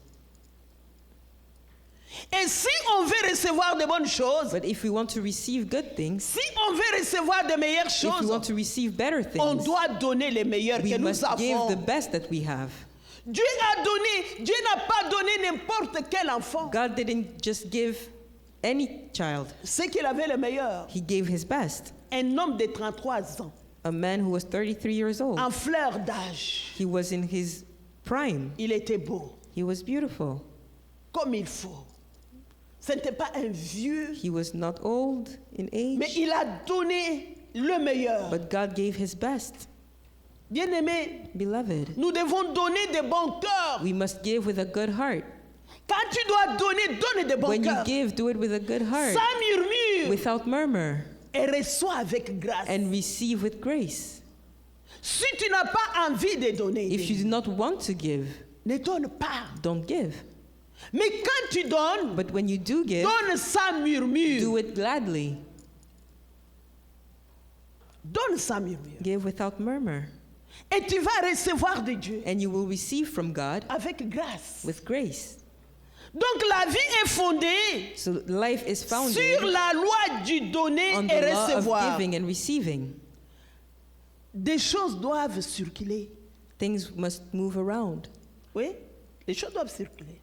Speaker 2: Et si on veut recevoir de bonnes choses,
Speaker 1: But if we want to receive good things,
Speaker 2: si on veut recevoir de meilleures
Speaker 1: if we
Speaker 2: choses,
Speaker 1: want to receive better
Speaker 2: on
Speaker 1: things,
Speaker 2: doit donner les meilleurs
Speaker 1: we
Speaker 2: que nous
Speaker 1: must give
Speaker 2: avons.
Speaker 1: the best that we have.
Speaker 2: Dieu a donné, Dieu n'a pas donné n'importe quel enfant.
Speaker 1: God didn't just give any child.
Speaker 2: C'est qu'il avait le meilleur.
Speaker 1: He gave his best.
Speaker 2: Un homme de 33 ans,
Speaker 1: A man who was 33 years old.
Speaker 2: en fleur d'âge.
Speaker 1: He was in his prime.
Speaker 2: Il était beau,
Speaker 1: He was beautiful.
Speaker 2: comme il faut. Ce n'était pas un vieux,
Speaker 1: He was not old in
Speaker 2: mais
Speaker 1: age,
Speaker 2: il a donné le meilleur.
Speaker 1: but God gave his best.
Speaker 2: Bien-aimé,
Speaker 1: Beloved,
Speaker 2: nous devons donner de bons cœurs.
Speaker 1: we must give with a good heart.
Speaker 2: Quand tu dois donner, donne de bons
Speaker 1: When you
Speaker 2: cœurs.
Speaker 1: give, do it with a good heart,
Speaker 2: Sans murmure.
Speaker 1: without murmur,
Speaker 2: Et reçois avec grâce.
Speaker 1: and receive with grace.
Speaker 2: Si tu n'as pas envie de donner,
Speaker 1: If you do not want to give,
Speaker 2: ne donne pas.
Speaker 1: don't give.
Speaker 2: Mais quand tu donnes,
Speaker 1: But when you do give,
Speaker 2: donne sans murmure.
Speaker 1: do it gladly.
Speaker 2: Donne sans murmure.
Speaker 1: Give without murmur.
Speaker 2: Et tu vas recevoir de Dieu
Speaker 1: And you will receive from God
Speaker 2: avec grâce.
Speaker 1: with grace.
Speaker 2: Donc la vie est fondée
Speaker 1: So life is founded
Speaker 2: sur la loi du donner
Speaker 1: on
Speaker 2: et
Speaker 1: the law of
Speaker 2: recevoir.
Speaker 1: giving and receiving.
Speaker 2: Des choses doivent circuler.
Speaker 1: Things must move around.
Speaker 2: Oui, les choses doivent circuler.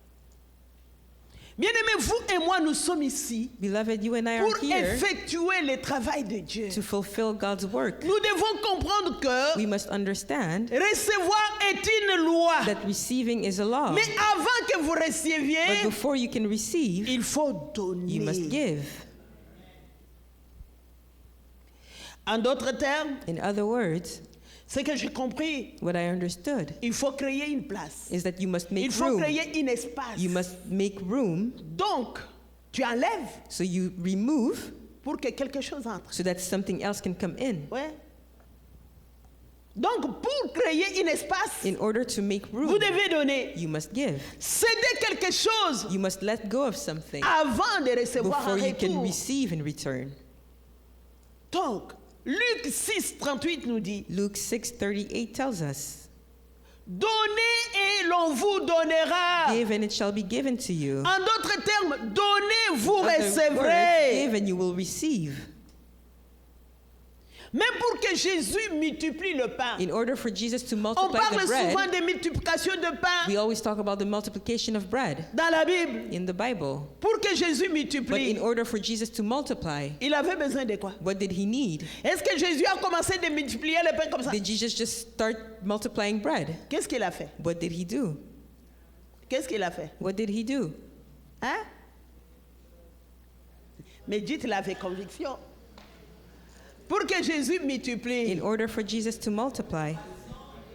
Speaker 2: Bien-aimés, vous et moi, nous sommes ici
Speaker 1: Beloved, you and I are
Speaker 2: pour
Speaker 1: here
Speaker 2: effectuer le travail de Dieu.
Speaker 1: to fulfill God's work.
Speaker 2: Nous devons comprendre que
Speaker 1: We must understand
Speaker 2: recevoir est une loi.
Speaker 1: that receiving is a law.
Speaker 2: Mais avant que vous
Speaker 1: But
Speaker 2: receviez,
Speaker 1: before you can receive,
Speaker 2: il faut donner.
Speaker 1: you must give.
Speaker 2: En d'autres termes,
Speaker 1: In other words,
Speaker 2: ce que j'ai compris,
Speaker 1: what I understood
Speaker 2: il faut créer une place.
Speaker 1: is that you must
Speaker 2: Il
Speaker 1: make
Speaker 2: faut
Speaker 1: room.
Speaker 2: créer un espace.
Speaker 1: You must make room,
Speaker 2: Donc, tu enlèves
Speaker 1: so you remove
Speaker 2: pour que quelque chose entre.
Speaker 1: so that something else can come in.
Speaker 2: Ouais. Donc, pour créer un espace,
Speaker 1: In order to make
Speaker 2: vous
Speaker 1: room,
Speaker 2: devez donner.
Speaker 1: you must give.
Speaker 2: Céder quelque chose
Speaker 1: You must let go of something
Speaker 2: avant de recevoir un
Speaker 1: before you can
Speaker 2: retour.
Speaker 1: receive in return.
Speaker 2: Donc, Luc 6, 38 nous dit,
Speaker 1: Luke 6:38 tells us,
Speaker 2: donnez et l'on vous donnera.
Speaker 1: give and it shall be given to you.
Speaker 2: En d'autres termes, donnez, vous
Speaker 1: In other words,
Speaker 2: recevrez.
Speaker 1: give and you will receive.
Speaker 2: Même pour que Jésus multiplie le pain.
Speaker 1: In order for Jesus to
Speaker 2: On
Speaker 1: multiply
Speaker 2: parle
Speaker 1: the bread,
Speaker 2: souvent de multiplication de pain
Speaker 1: we always talk about the multiplication of bread
Speaker 2: dans la Bible.
Speaker 1: in the Bible.
Speaker 2: Pour que Jésus
Speaker 1: But in
Speaker 2: multiplie,
Speaker 1: order for Jesus to multiply,
Speaker 2: il avait besoin de quoi?
Speaker 1: what did he need?
Speaker 2: Est-ce que Jésus a commencé de multiplier le pain comme ça?
Speaker 1: Did Jesus just start multiplying bread?
Speaker 2: Qu'est-ce qu'il a fait?
Speaker 1: What did he do?
Speaker 2: Qu'est-ce qu'il a fait?
Speaker 1: What did he do?
Speaker 2: Hein? Mais dites-le avec conviction. Pour que Jésus multiplie,
Speaker 1: In order for Jesus to multiply,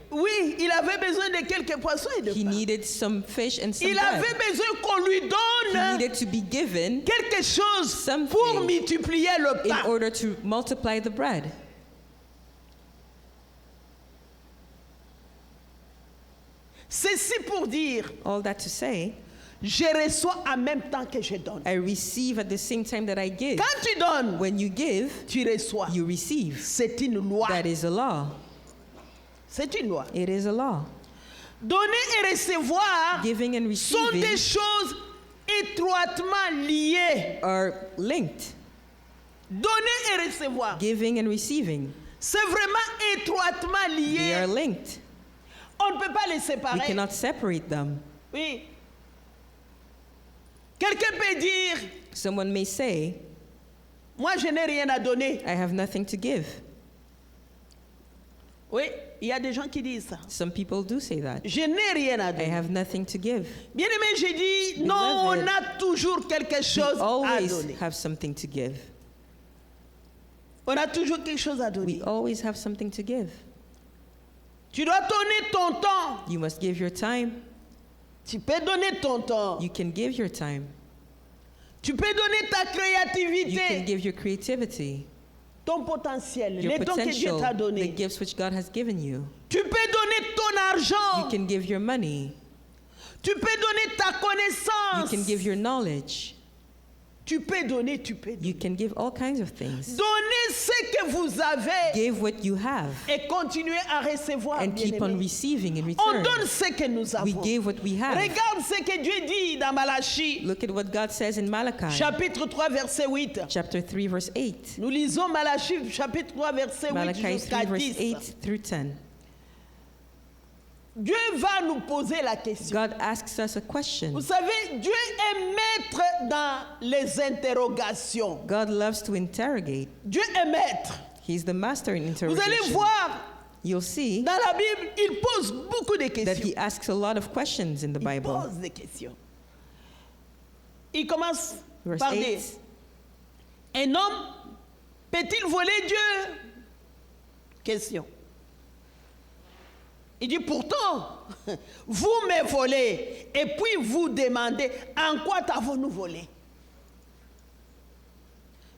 Speaker 2: oui, il avait besoin de quelques poissons et de
Speaker 1: he
Speaker 2: pain.
Speaker 1: needed some fish and some
Speaker 2: Il
Speaker 1: bread.
Speaker 2: avait besoin qu'on lui
Speaker 1: He
Speaker 2: donne
Speaker 1: needed to be given
Speaker 2: quelque chose
Speaker 1: something
Speaker 2: pour multiplier le
Speaker 1: in
Speaker 2: pain.
Speaker 1: order to multiply the bread.
Speaker 2: Ceci pour dire,
Speaker 1: All that to say,
Speaker 2: je reçois en même temps que je donne.
Speaker 1: I receive at the same time that I give.
Speaker 2: Quand tu donnes,
Speaker 1: When you give,
Speaker 2: tu reçois.
Speaker 1: you receive.
Speaker 2: C'est une loi.
Speaker 1: That is a law.
Speaker 2: C'est une loi.
Speaker 1: It is a law.
Speaker 2: Donner et recevoir
Speaker 1: Giving and
Speaker 2: sont
Speaker 1: receiving
Speaker 2: des choses étroitement liées.
Speaker 1: are linked.
Speaker 2: Donner et recevoir,
Speaker 1: Giving and receiving,
Speaker 2: c'est vraiment étroitement
Speaker 1: they are
Speaker 2: lié.
Speaker 1: linked.
Speaker 2: On ne peut pas les
Speaker 1: We
Speaker 2: séparer.
Speaker 1: cannot separate them.
Speaker 2: Oui. Quelqu'un peut dire,
Speaker 1: Someone may say,
Speaker 2: moi je n'ai rien à donner.
Speaker 1: I have nothing to give.
Speaker 2: Oui, il y a des gens qui disent ça.
Speaker 1: Some people do say that.
Speaker 2: Je n'ai rien à
Speaker 1: I
Speaker 2: donner.
Speaker 1: have nothing to give.
Speaker 2: Bien aimé, j'ai dit, non,
Speaker 1: Beloved,
Speaker 2: on a toujours quelque
Speaker 1: We
Speaker 2: chose à
Speaker 1: always
Speaker 2: donner.
Speaker 1: have something to give.
Speaker 2: On a toujours quelque chose à
Speaker 1: We
Speaker 2: donner.
Speaker 1: always have something to give.
Speaker 2: Tu dois donner ton temps.
Speaker 1: You must give your time.
Speaker 2: Tu peux donner ton temps.
Speaker 1: You can give your time.
Speaker 2: Tu peux donner ta
Speaker 1: You can
Speaker 2: créativité,
Speaker 1: give your creativity,
Speaker 2: ton potentiel,
Speaker 1: your
Speaker 2: les dons que Dieu
Speaker 1: potential,
Speaker 2: t'a
Speaker 1: the
Speaker 2: donnés.
Speaker 1: gifts which God has given you.
Speaker 2: Tu peux donner ton
Speaker 1: You
Speaker 2: argent.
Speaker 1: can give your money.
Speaker 2: Tu peux donner ta
Speaker 1: You
Speaker 2: connaissance.
Speaker 1: can give your knowledge.
Speaker 2: Tu peux donner, tu peux.
Speaker 1: You can give all kinds of things.
Speaker 2: Donnez ce que vous avez
Speaker 1: Give what you have
Speaker 2: et continuez à recevoir.
Speaker 1: and keep on
Speaker 2: bien-aimés.
Speaker 1: receiving in
Speaker 2: On
Speaker 1: return.
Speaker 2: donne ce que nous
Speaker 1: We
Speaker 2: avons.
Speaker 1: give what we have.
Speaker 2: Regarde ce que Dieu dit dans Malachie,
Speaker 1: Look at what God says in Malachi,
Speaker 2: chapitre 3, verset 8.
Speaker 1: chapter 3, verse 8.
Speaker 2: Nous lisons Malachie, chapitre 3, verset 8
Speaker 1: Malachi
Speaker 2: jusqu'à
Speaker 1: 3, verse
Speaker 2: 10.
Speaker 1: 8 through 10.
Speaker 2: Dieu va nous poser la question.
Speaker 1: God asks us a question.
Speaker 2: Vous savez, Dieu est maître dans les interrogations.
Speaker 1: God loves to interrogate.
Speaker 2: Dieu est maître.
Speaker 1: He's the master in
Speaker 2: Vous allez
Speaker 1: interrogation.
Speaker 2: voir,
Speaker 1: You'll see
Speaker 2: dans la Bible, il pose beaucoup de
Speaker 1: that
Speaker 2: questions.
Speaker 1: he asks a lot of questions in the
Speaker 2: Il
Speaker 1: Bible.
Speaker 2: pose des questions. Il commence
Speaker 1: Verse
Speaker 2: par dire,
Speaker 1: 8.
Speaker 2: un homme peut-il voler Dieu? Question. Il dit, pourtant, vous me volez et puis vous demandez, en quoi t'avons-nous volé?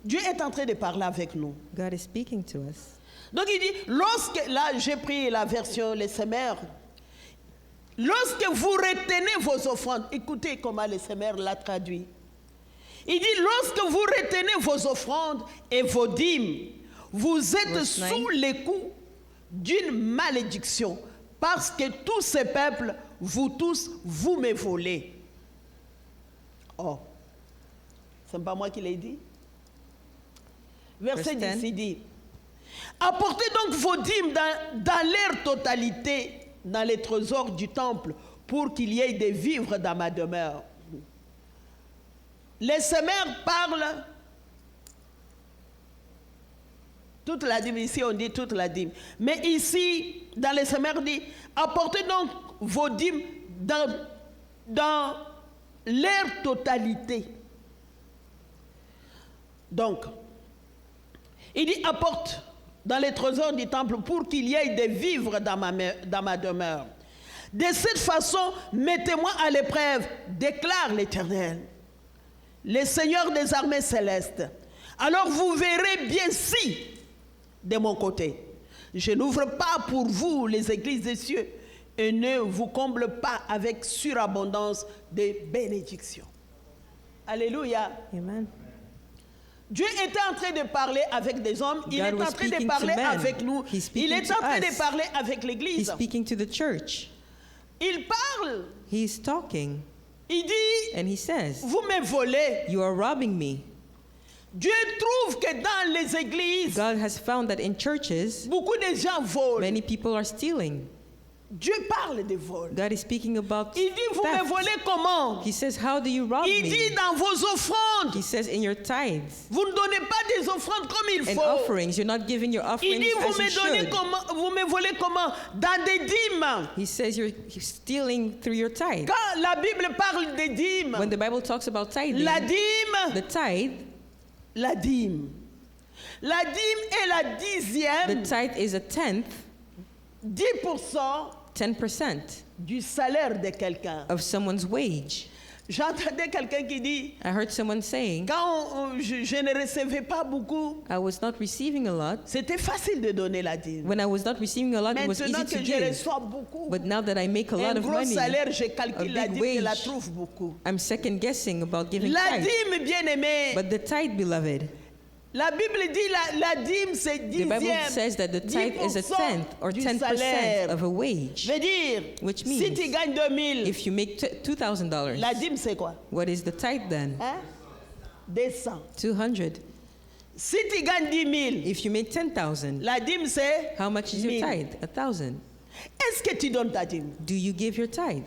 Speaker 2: Dieu est en train de parler avec nous.
Speaker 1: God is speaking to us.
Speaker 2: Donc il dit, lorsque, là j'ai pris la version Les Semeurs, lorsque vous retenez vos offrandes, écoutez comment Les Semeurs l'a traduit. Il dit, lorsque vous retenez vos offrandes et vos dîmes, vous êtes
Speaker 1: Verse 9.
Speaker 2: sous les coups d'une malédiction, parce que tous ces peuples, vous tous, vous me volez. Oh, c'est pas moi qui l'ai dit. Verset
Speaker 1: Verse
Speaker 2: 10,
Speaker 1: 10.
Speaker 2: il dit, apportez donc vos dîmes dans leur totalité dans les trésors du temple pour qu'il y ait des vivres dans ma demeure. les semeurs parlent toute la dîme. Ici, on dit toute la dîme. Mais ici, dans les semeurs, on dit apportez donc vos dîmes dans leur totalité. Donc, il dit apporte dans les trésors du temple pour qu'il y ait des vivres dans ma demeure. De cette façon, mettez-moi à l'épreuve, déclare l'Éternel, le Seigneur des armées célestes. Alors vous verrez bien si, de mon côté, je n'ouvre pas pour vous les églises des cieux et ne vous comble pas avec surabondance de bénédictions. Alléluia.
Speaker 1: Amen.
Speaker 2: Dieu était en train de parler avec des hommes, il est
Speaker 1: God
Speaker 2: en
Speaker 1: was
Speaker 2: train de
Speaker 1: speaking
Speaker 2: parler
Speaker 1: to men.
Speaker 2: avec nous,
Speaker 1: He's speaking
Speaker 2: il est
Speaker 1: to
Speaker 2: en train de
Speaker 1: us.
Speaker 2: parler avec
Speaker 1: He's
Speaker 2: l'église.
Speaker 1: speaking to the church.
Speaker 2: Il parle,
Speaker 1: He's talking
Speaker 2: il dit,
Speaker 1: and he says,
Speaker 2: vous me volez.
Speaker 1: you are robbing me.
Speaker 2: Dieu trouve que dans les églises,
Speaker 1: God has found that in churches,
Speaker 2: beaucoup de gens volent.
Speaker 1: many people are stealing.
Speaker 2: Dieu parle de vol.
Speaker 1: God is speaking about
Speaker 2: Il dit, vous me
Speaker 1: theft.
Speaker 2: volez comment?
Speaker 1: He says, how do you rob
Speaker 2: Il
Speaker 1: me?
Speaker 2: dit, dans vos offrandes,
Speaker 1: He says, in your tithes
Speaker 2: vous ne donnez pas des offrandes comme il
Speaker 1: and
Speaker 2: faut.
Speaker 1: offerings, you're not giving your
Speaker 2: Il
Speaker 1: offerings
Speaker 2: dit, vous
Speaker 1: as you
Speaker 2: me donnez
Speaker 1: should.
Speaker 2: comment? Vous me volez comment? Dans des dîmes.
Speaker 1: He says you're stealing through your tithe.
Speaker 2: Quand la Bible parle des dîmes,
Speaker 1: When the Bible talks about tithing,
Speaker 2: la dîme,
Speaker 1: the tithe,
Speaker 2: la dîme. La dîme est la
Speaker 1: the
Speaker 2: dixième,
Speaker 1: tithe is a tenth,
Speaker 2: 10%
Speaker 1: 10%
Speaker 2: du salaire de quelqu'un.
Speaker 1: of someone's wage.
Speaker 2: J'entendais quelqu'un qui dit,
Speaker 1: I heard someone saying,
Speaker 2: quand je ne recevais pas beaucoup,
Speaker 1: I was not receiving a lot.
Speaker 2: c'était facile de donner la dîme.
Speaker 1: When I was not receiving a lot, it was
Speaker 2: Maintenant
Speaker 1: easy to
Speaker 2: que je
Speaker 1: give.
Speaker 2: reçois beaucoup,
Speaker 1: But now that I make a lot
Speaker 2: un
Speaker 1: of
Speaker 2: gros
Speaker 1: money,
Speaker 2: salaire, je
Speaker 1: a
Speaker 2: calcule la
Speaker 1: big
Speaker 2: dîme, je la
Speaker 1: wage,
Speaker 2: trouve beaucoup.
Speaker 1: I'm second guessing about giving
Speaker 2: La
Speaker 1: tithe.
Speaker 2: dîme, bien aimé,
Speaker 1: But the tithe, beloved,
Speaker 2: la Bible dit la dîme c'est
Speaker 1: the Bible
Speaker 2: dixième,
Speaker 1: says that the tithe is a
Speaker 2: 10%
Speaker 1: tenth or
Speaker 2: du
Speaker 1: 10%
Speaker 2: salaire.
Speaker 1: of a wage.
Speaker 2: Veut dire,
Speaker 1: Which
Speaker 2: si
Speaker 1: means
Speaker 2: tu gagnes 2000,
Speaker 1: If you make $2,000,
Speaker 2: la dîme c'est quoi?
Speaker 1: what is the tithe then?
Speaker 2: Hein? 200.
Speaker 1: 200.
Speaker 2: Si tu gagnes 10 000,
Speaker 1: If you make 10,000,
Speaker 2: la dîme c'est
Speaker 1: how much is your
Speaker 2: 1000.
Speaker 1: tithe? 1,000.
Speaker 2: Est-ce que tu donnes ta dîme?
Speaker 1: Do you give your tithe?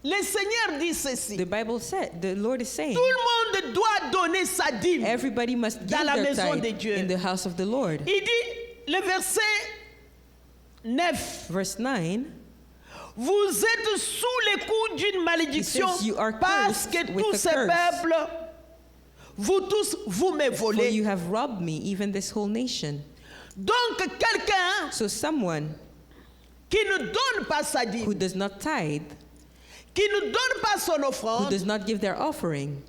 Speaker 2: Le Seigneur dit ceci.
Speaker 1: The Bible said, the Lord is saying,
Speaker 2: Tout le monde doit donner sa dîme.
Speaker 1: everybody must give
Speaker 2: Dans la
Speaker 1: their
Speaker 2: maison de
Speaker 1: tithe
Speaker 2: Dieu.
Speaker 1: in the house of the Lord.
Speaker 2: Il dit, le verset 9,
Speaker 1: Verse 9,
Speaker 2: vous êtes sous les coups d'une malédiction
Speaker 1: He says, "You are
Speaker 2: parce
Speaker 1: cursed
Speaker 2: que
Speaker 1: with
Speaker 2: tous
Speaker 1: a
Speaker 2: ces
Speaker 1: curse.
Speaker 2: peuples, vous tous, vous me
Speaker 1: for
Speaker 2: volez.
Speaker 1: you have robbed me, even this whole nation.
Speaker 2: Donc quelqu'un
Speaker 1: So someone
Speaker 2: qui ne donne pas sa
Speaker 1: who
Speaker 2: dîme,
Speaker 1: does not tithe,
Speaker 2: qui ne donne pas son
Speaker 1: who
Speaker 2: offrande,
Speaker 1: does not give their offering,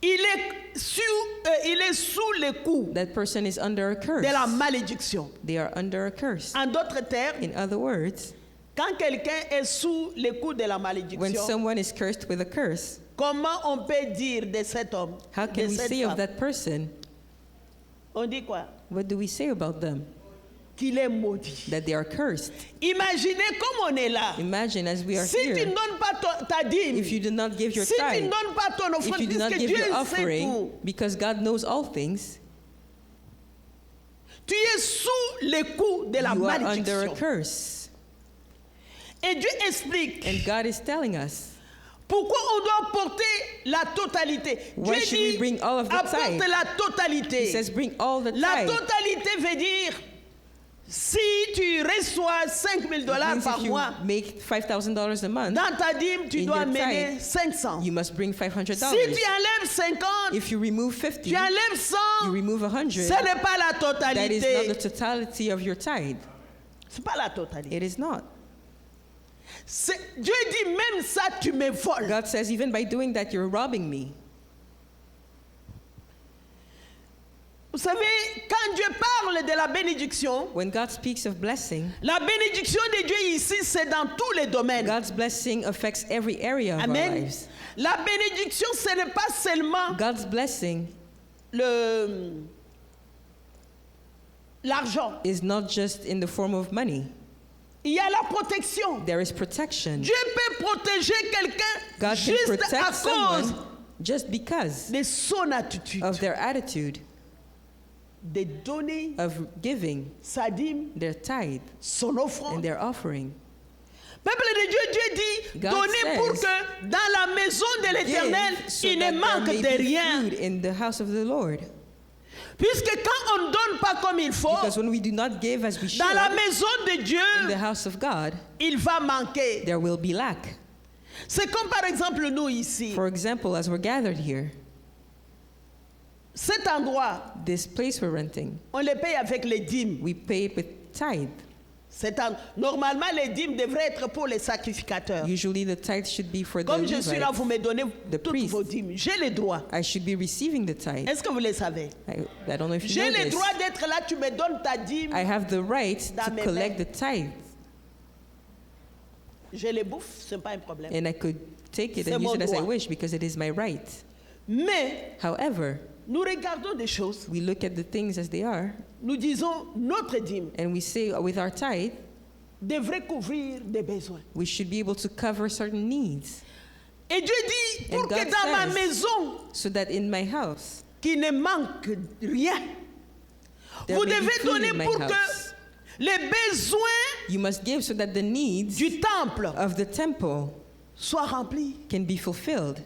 Speaker 2: il est sous les coups
Speaker 1: that person is under a curse.
Speaker 2: de la malédiction.
Speaker 1: They are under a curse.
Speaker 2: En d'autres termes,
Speaker 1: In other words,
Speaker 2: quand quelqu'un est sous les coups de la
Speaker 1: when
Speaker 2: malédiction,
Speaker 1: someone is cursed with a curse,
Speaker 2: comment on peut dire de cet homme,
Speaker 1: how
Speaker 2: de
Speaker 1: can we
Speaker 2: cette
Speaker 1: say of
Speaker 2: femme?
Speaker 1: that person,
Speaker 2: On dit quoi?
Speaker 1: what do we say about them?
Speaker 2: Qu'il est maudit.
Speaker 1: That they are cursed.
Speaker 2: Imaginez comme on est là.
Speaker 1: Imagine as we are
Speaker 2: Si tu ne
Speaker 1: here,
Speaker 2: donnes pas ta dîme,
Speaker 1: if you do not give your
Speaker 2: si tu ne
Speaker 1: tithe,
Speaker 2: donnes pas ton
Speaker 1: if
Speaker 2: offrande,
Speaker 1: you do not
Speaker 2: puisque
Speaker 1: give
Speaker 2: Dieu
Speaker 1: your
Speaker 2: sait
Speaker 1: offering,
Speaker 2: tout,
Speaker 1: because God knows all things,
Speaker 2: tu es sous les coups de la
Speaker 1: you are under a
Speaker 2: malédiction.
Speaker 1: curse.
Speaker 2: Et Dieu explique
Speaker 1: And God is telling us,
Speaker 2: pourquoi on doit porter la totalité.
Speaker 1: Why
Speaker 2: Dieu
Speaker 1: should we
Speaker 2: dit,
Speaker 1: bring all of the
Speaker 2: apporte
Speaker 1: tithe?
Speaker 2: la
Speaker 1: He
Speaker 2: totalité.
Speaker 1: says, bring all the
Speaker 2: La
Speaker 1: tithe.
Speaker 2: totalité veut dire, si tu reçois $5 000
Speaker 1: It means
Speaker 2: par
Speaker 1: if you
Speaker 2: mois,
Speaker 1: make $5,000 a month,
Speaker 2: dans ta dîme, tu
Speaker 1: in
Speaker 2: dois
Speaker 1: your
Speaker 2: amener
Speaker 1: tithe,
Speaker 2: 500.
Speaker 1: you must bring
Speaker 2: Si
Speaker 1: $500.
Speaker 2: tu enlèves 50,
Speaker 1: If you remove 50,
Speaker 2: tu enlèves 100,
Speaker 1: you remove 100,
Speaker 2: ce n'est pas la
Speaker 1: that is not the
Speaker 2: totalité.
Speaker 1: totality of your tithe.
Speaker 2: Ce n'est pas la totalité.
Speaker 1: It is not.
Speaker 2: Dieu dit, même ça, tu me voles.
Speaker 1: God says, even by doing that, you're robbing me.
Speaker 2: Vous savez, quand Dieu parle de la bénédiction,
Speaker 1: When God speaks of blessing,
Speaker 2: la bénédiction de Dieu ici, c'est dans tous les domaines.
Speaker 1: God's blessing affects every area of our
Speaker 2: Amen.
Speaker 1: lives.
Speaker 2: La bénédiction, ce n'est pas seulement
Speaker 1: God's blessing
Speaker 2: l'argent.
Speaker 1: is not just in the form of money.
Speaker 2: Il y a la protection.
Speaker 1: There is protection.
Speaker 2: Dieu peut protéger quelqu'un
Speaker 1: God can
Speaker 2: juste à
Speaker 1: protect
Speaker 2: cause
Speaker 1: someone just because
Speaker 2: de son attitude
Speaker 1: of their attitude
Speaker 2: de donner
Speaker 1: of giving
Speaker 2: sa dîme,
Speaker 1: their tithe
Speaker 2: son offrande.
Speaker 1: and their offering.
Speaker 2: Peuple de Dieu, Dieu dit,
Speaker 1: God
Speaker 2: donnez
Speaker 1: says,
Speaker 2: pour que dans la maison de l'Éternel,
Speaker 1: Give so
Speaker 2: il
Speaker 1: that
Speaker 2: ne
Speaker 1: there
Speaker 2: manque
Speaker 1: may
Speaker 2: de
Speaker 1: be
Speaker 2: rien.
Speaker 1: food in the house of the Lord.
Speaker 2: Puisque quand on ne donne pas comme il faut,
Speaker 1: Because when we do not give as we should
Speaker 2: dans la maison de
Speaker 1: in the
Speaker 2: Dieu,
Speaker 1: house of God,
Speaker 2: il va manquer.
Speaker 1: there will be lack.
Speaker 2: C'est comme par exemple nous ici.
Speaker 1: For example, as we're gathered here,
Speaker 2: Cet endroit,
Speaker 1: this place we're renting,
Speaker 2: on les paye avec les dîmes.
Speaker 1: we pay it with tithe.
Speaker 2: Normalement, les dîmes devraient être pour les sacrificateurs.
Speaker 1: Usually the tithe should be for the
Speaker 2: Comme je suis là,
Speaker 1: Levites.
Speaker 2: vous me donnez
Speaker 1: The
Speaker 2: toutes
Speaker 1: priest.
Speaker 2: vos dîmes. J'ai le droit.
Speaker 1: I should be receiving the tithe.
Speaker 2: Est-ce que vous le savez?
Speaker 1: I don't know if you
Speaker 2: J'ai
Speaker 1: know
Speaker 2: le
Speaker 1: this.
Speaker 2: droit d'être là, tu me donnes ta dîme.
Speaker 1: I have the right
Speaker 2: Dans
Speaker 1: to
Speaker 2: mes
Speaker 1: collect
Speaker 2: mains.
Speaker 1: the tithe,
Speaker 2: Je les bouffe, ce n'est pas un problème.
Speaker 1: and I could take it
Speaker 2: C'est
Speaker 1: and use
Speaker 2: mon
Speaker 1: it as I
Speaker 2: droit.
Speaker 1: wish because it is my right.
Speaker 2: Mais
Speaker 1: However,
Speaker 2: nous regardons des choses.
Speaker 1: we look at the things as they are,
Speaker 2: Nous disons notre dîme
Speaker 1: and we say with our tithe,
Speaker 2: devrait couvrir des besoins.
Speaker 1: we should be able to cover certain needs,
Speaker 2: Et Dieu dit, pour
Speaker 1: And
Speaker 2: que
Speaker 1: God
Speaker 2: dans ma
Speaker 1: says-
Speaker 2: maison,
Speaker 1: so that in my house,
Speaker 2: qu'il ne manque rien,
Speaker 1: there
Speaker 2: vous
Speaker 1: may be
Speaker 2: devez
Speaker 1: food
Speaker 2: donner
Speaker 1: in my
Speaker 2: pour
Speaker 1: house.
Speaker 2: que les besoins
Speaker 1: You must give so that the needs
Speaker 2: du temple
Speaker 1: of the temple
Speaker 2: soient remplis.
Speaker 1: can be fulfilled,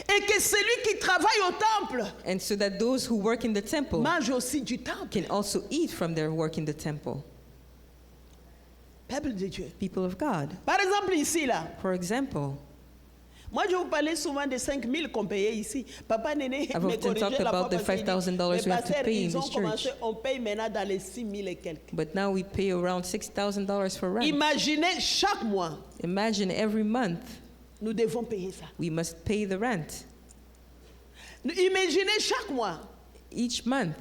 Speaker 2: Et que celui qui travaille au temple
Speaker 1: and so that those who work in the temple
Speaker 2: mange aussi du temple.
Speaker 1: can also eat from their work in the temple.
Speaker 2: Peuple de Dieu.
Speaker 1: People of God,
Speaker 2: Par exemple, ici, là,
Speaker 1: for example,
Speaker 2: moi je vous parlais souvent des 5 000 qu'on payait ici. Papa Néné
Speaker 1: I've
Speaker 2: me
Speaker 1: often
Speaker 2: corrigeait
Speaker 1: talked
Speaker 2: la fois
Speaker 1: about the
Speaker 2: parce qu'il dit,
Speaker 1: $5,000
Speaker 2: mais
Speaker 1: we have to
Speaker 2: pasteur,
Speaker 1: pay in
Speaker 2: ils ont
Speaker 1: this
Speaker 2: commencé,
Speaker 1: church.
Speaker 2: on paye maintenant dans les 6 000 et quelques.
Speaker 1: But now we pay around $6,000 for rent.
Speaker 2: Imaginez chaque mois,
Speaker 1: Imagine every month
Speaker 2: nous devons payer ça.
Speaker 1: we must pay the rent.
Speaker 2: Imaginez chaque mois.
Speaker 1: Each month,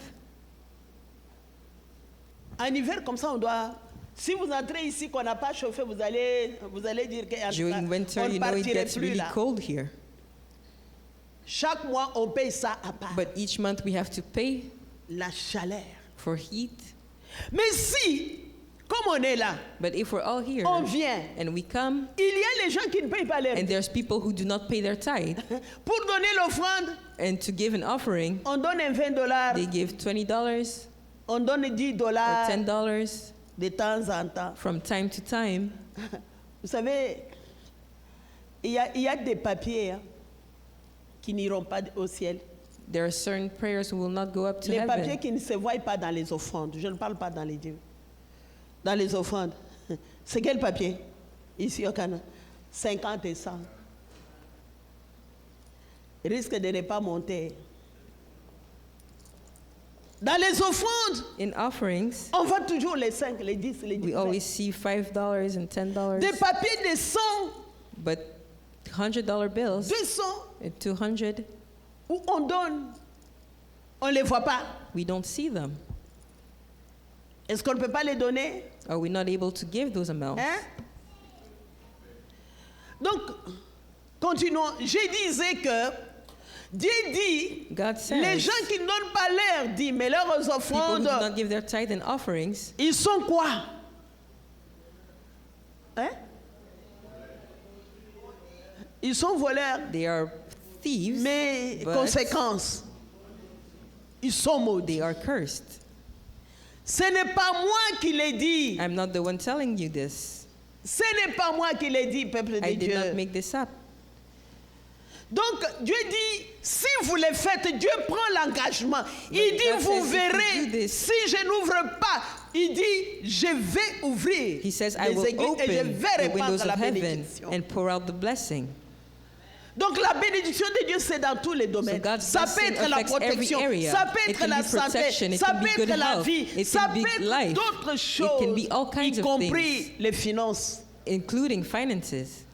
Speaker 2: En hiver, comme ça, on doit. Si vous entrez ici qu'on n'a pas chauffé, vous allez dire qu'on
Speaker 1: during winter,
Speaker 2: on
Speaker 1: you
Speaker 2: ne
Speaker 1: know it
Speaker 2: partirait
Speaker 1: gets
Speaker 2: plus
Speaker 1: really
Speaker 2: là.
Speaker 1: cold here.
Speaker 2: Chaque mois, on paye ça à part.
Speaker 1: But each month we have to pay
Speaker 2: La chaleur.
Speaker 1: for heat.
Speaker 2: Mais si, comme on est là,
Speaker 1: But if we're all here
Speaker 2: on vient,
Speaker 1: and we come,
Speaker 2: il y a les gens qui ne payent pas leur
Speaker 1: and there's people who do not pay their tithe,
Speaker 2: Pour donner l'offrande,
Speaker 1: and to give an offering,
Speaker 2: on donne un $20,
Speaker 1: they give $20
Speaker 2: on donne
Speaker 1: or
Speaker 2: $10
Speaker 1: $10
Speaker 2: de temps en temps.
Speaker 1: from time to time.
Speaker 2: Vous savez, il y a des papiers hein, qui n'iront pas au ciel.
Speaker 1: There are certain prayers who will not go up to
Speaker 2: Les papiers
Speaker 1: heaven.
Speaker 2: qui ne se voient pas dans les offrandes. Je ne parle pas dans les dieux. Dans les offrandes. C'est quel papier? Ici au Canada. 50 et 100. Risque de ne pas monter. Dans les offrandes,
Speaker 1: In offerings,
Speaker 2: on voit toujours les 5, les 10, les 10.
Speaker 1: we always see $5 and $10,
Speaker 2: Des papiers de 100,
Speaker 1: but $100 bills
Speaker 2: 200,
Speaker 1: and $200,
Speaker 2: où on donne. On ne les voit pas.
Speaker 1: we don't see them.
Speaker 2: Est-ce qu'on ne peut pas les donner?
Speaker 1: Are we not able to give those amounts?
Speaker 2: Hein? Donc, continuons. Je disais que Dieu dit,
Speaker 1: God says
Speaker 2: les gens qui ne donnent pas leurs dîmes mais leurs
Speaker 1: people who
Speaker 2: offrandes,
Speaker 1: do not give their tithe and offerings,
Speaker 2: ils sont quoi? Hein? Ils sont voleurs,
Speaker 1: they are thieves,
Speaker 2: mais
Speaker 1: but
Speaker 2: conséquence, ils sont maudits.
Speaker 1: they are cursed.
Speaker 2: Ce n'est pas moi qui l'ai dit.
Speaker 1: I'm not the one telling you this.
Speaker 2: Ce n'est pas moi qui l'ai dit, peuple
Speaker 1: I
Speaker 2: de
Speaker 1: did not
Speaker 2: Dieu.
Speaker 1: make this up.
Speaker 2: Donc Dieu dit, si vous le faites, Dieu prend l'engagement. Il
Speaker 1: But
Speaker 2: dit,
Speaker 1: God
Speaker 2: vous
Speaker 1: says, if you do
Speaker 2: verrez,
Speaker 1: this-
Speaker 2: si je n'ouvre pas, il dit, je vais ouvrir
Speaker 1: He says, I
Speaker 2: les
Speaker 1: will
Speaker 2: églises et je
Speaker 1: open
Speaker 2: vais
Speaker 1: the windows
Speaker 2: répandre la
Speaker 1: of heaven
Speaker 2: bénédiction.
Speaker 1: and pour out the blessing.
Speaker 2: Donc la bénédiction de Dieu, c'est dans tous les domaines.
Speaker 1: God's
Speaker 2: Ça peut
Speaker 1: blessing
Speaker 2: être la
Speaker 1: affects every
Speaker 2: protection,
Speaker 1: area.
Speaker 2: ça peut
Speaker 1: It
Speaker 2: être
Speaker 1: can
Speaker 2: la
Speaker 1: be protection,
Speaker 2: santé,
Speaker 1: it
Speaker 2: ça
Speaker 1: can be
Speaker 2: peut
Speaker 1: good
Speaker 2: être la
Speaker 1: health,
Speaker 2: vie,
Speaker 1: it
Speaker 2: ça
Speaker 1: can be
Speaker 2: peut être
Speaker 1: life,
Speaker 2: d'autres
Speaker 1: it
Speaker 2: choses,
Speaker 1: can be all kinds
Speaker 2: y
Speaker 1: of
Speaker 2: compris
Speaker 1: things.
Speaker 2: les finances.
Speaker 1: Including finances.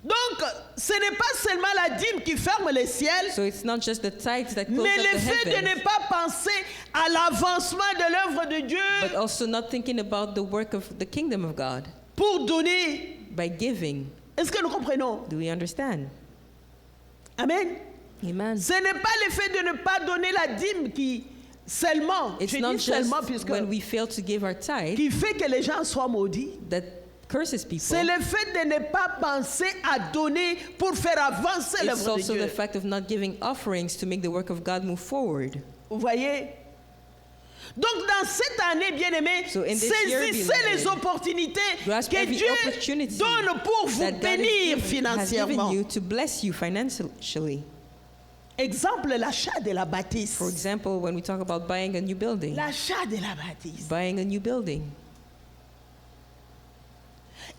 Speaker 2: Donc, ce n'est pas seulement la dîme qui ferme les ciels,
Speaker 1: So it's not just the tithes that close
Speaker 2: mais
Speaker 1: up
Speaker 2: le
Speaker 1: the
Speaker 2: fait de
Speaker 1: heavens,
Speaker 2: ne pas penser à l'avancement de l'œuvre de Dieu
Speaker 1: but also not thinking about the work of the kingdom of God
Speaker 2: pour donner.
Speaker 1: by giving.
Speaker 2: Est-ce que nous comprenons?
Speaker 1: Do we understand?
Speaker 2: Amen.
Speaker 1: Amen.
Speaker 2: Ce n'est pas le fait de ne pas donner la dîme qui seulement,
Speaker 1: It's
Speaker 2: je
Speaker 1: not
Speaker 2: dis seulement
Speaker 1: just
Speaker 2: puisque,
Speaker 1: when we fail to give our tithe
Speaker 2: qui fait que les gens soient maudits.
Speaker 1: that curses people.
Speaker 2: C'est le fait de ne pas penser à donner pour faire avancer
Speaker 1: It's
Speaker 2: l'œuvre de
Speaker 1: also the
Speaker 2: Dieu.
Speaker 1: fact of not giving offerings to make the work of God move forward.
Speaker 2: Vous voyez? Donc dans cette année, bien-aimés,
Speaker 1: So in this year,
Speaker 2: saisissez les
Speaker 1: beloved,
Speaker 2: opportunités
Speaker 1: grasp
Speaker 2: que
Speaker 1: every
Speaker 2: Dieu
Speaker 1: opportunity
Speaker 2: donne pour vous
Speaker 1: that God
Speaker 2: bénir
Speaker 1: has given
Speaker 2: financièrement.
Speaker 1: you to bless you financially.
Speaker 2: Exemple, l'achat de la bâtisse.
Speaker 1: For example, when we talk about buying a new building,
Speaker 2: L'achat de la bâtisse.
Speaker 1: buying a new building.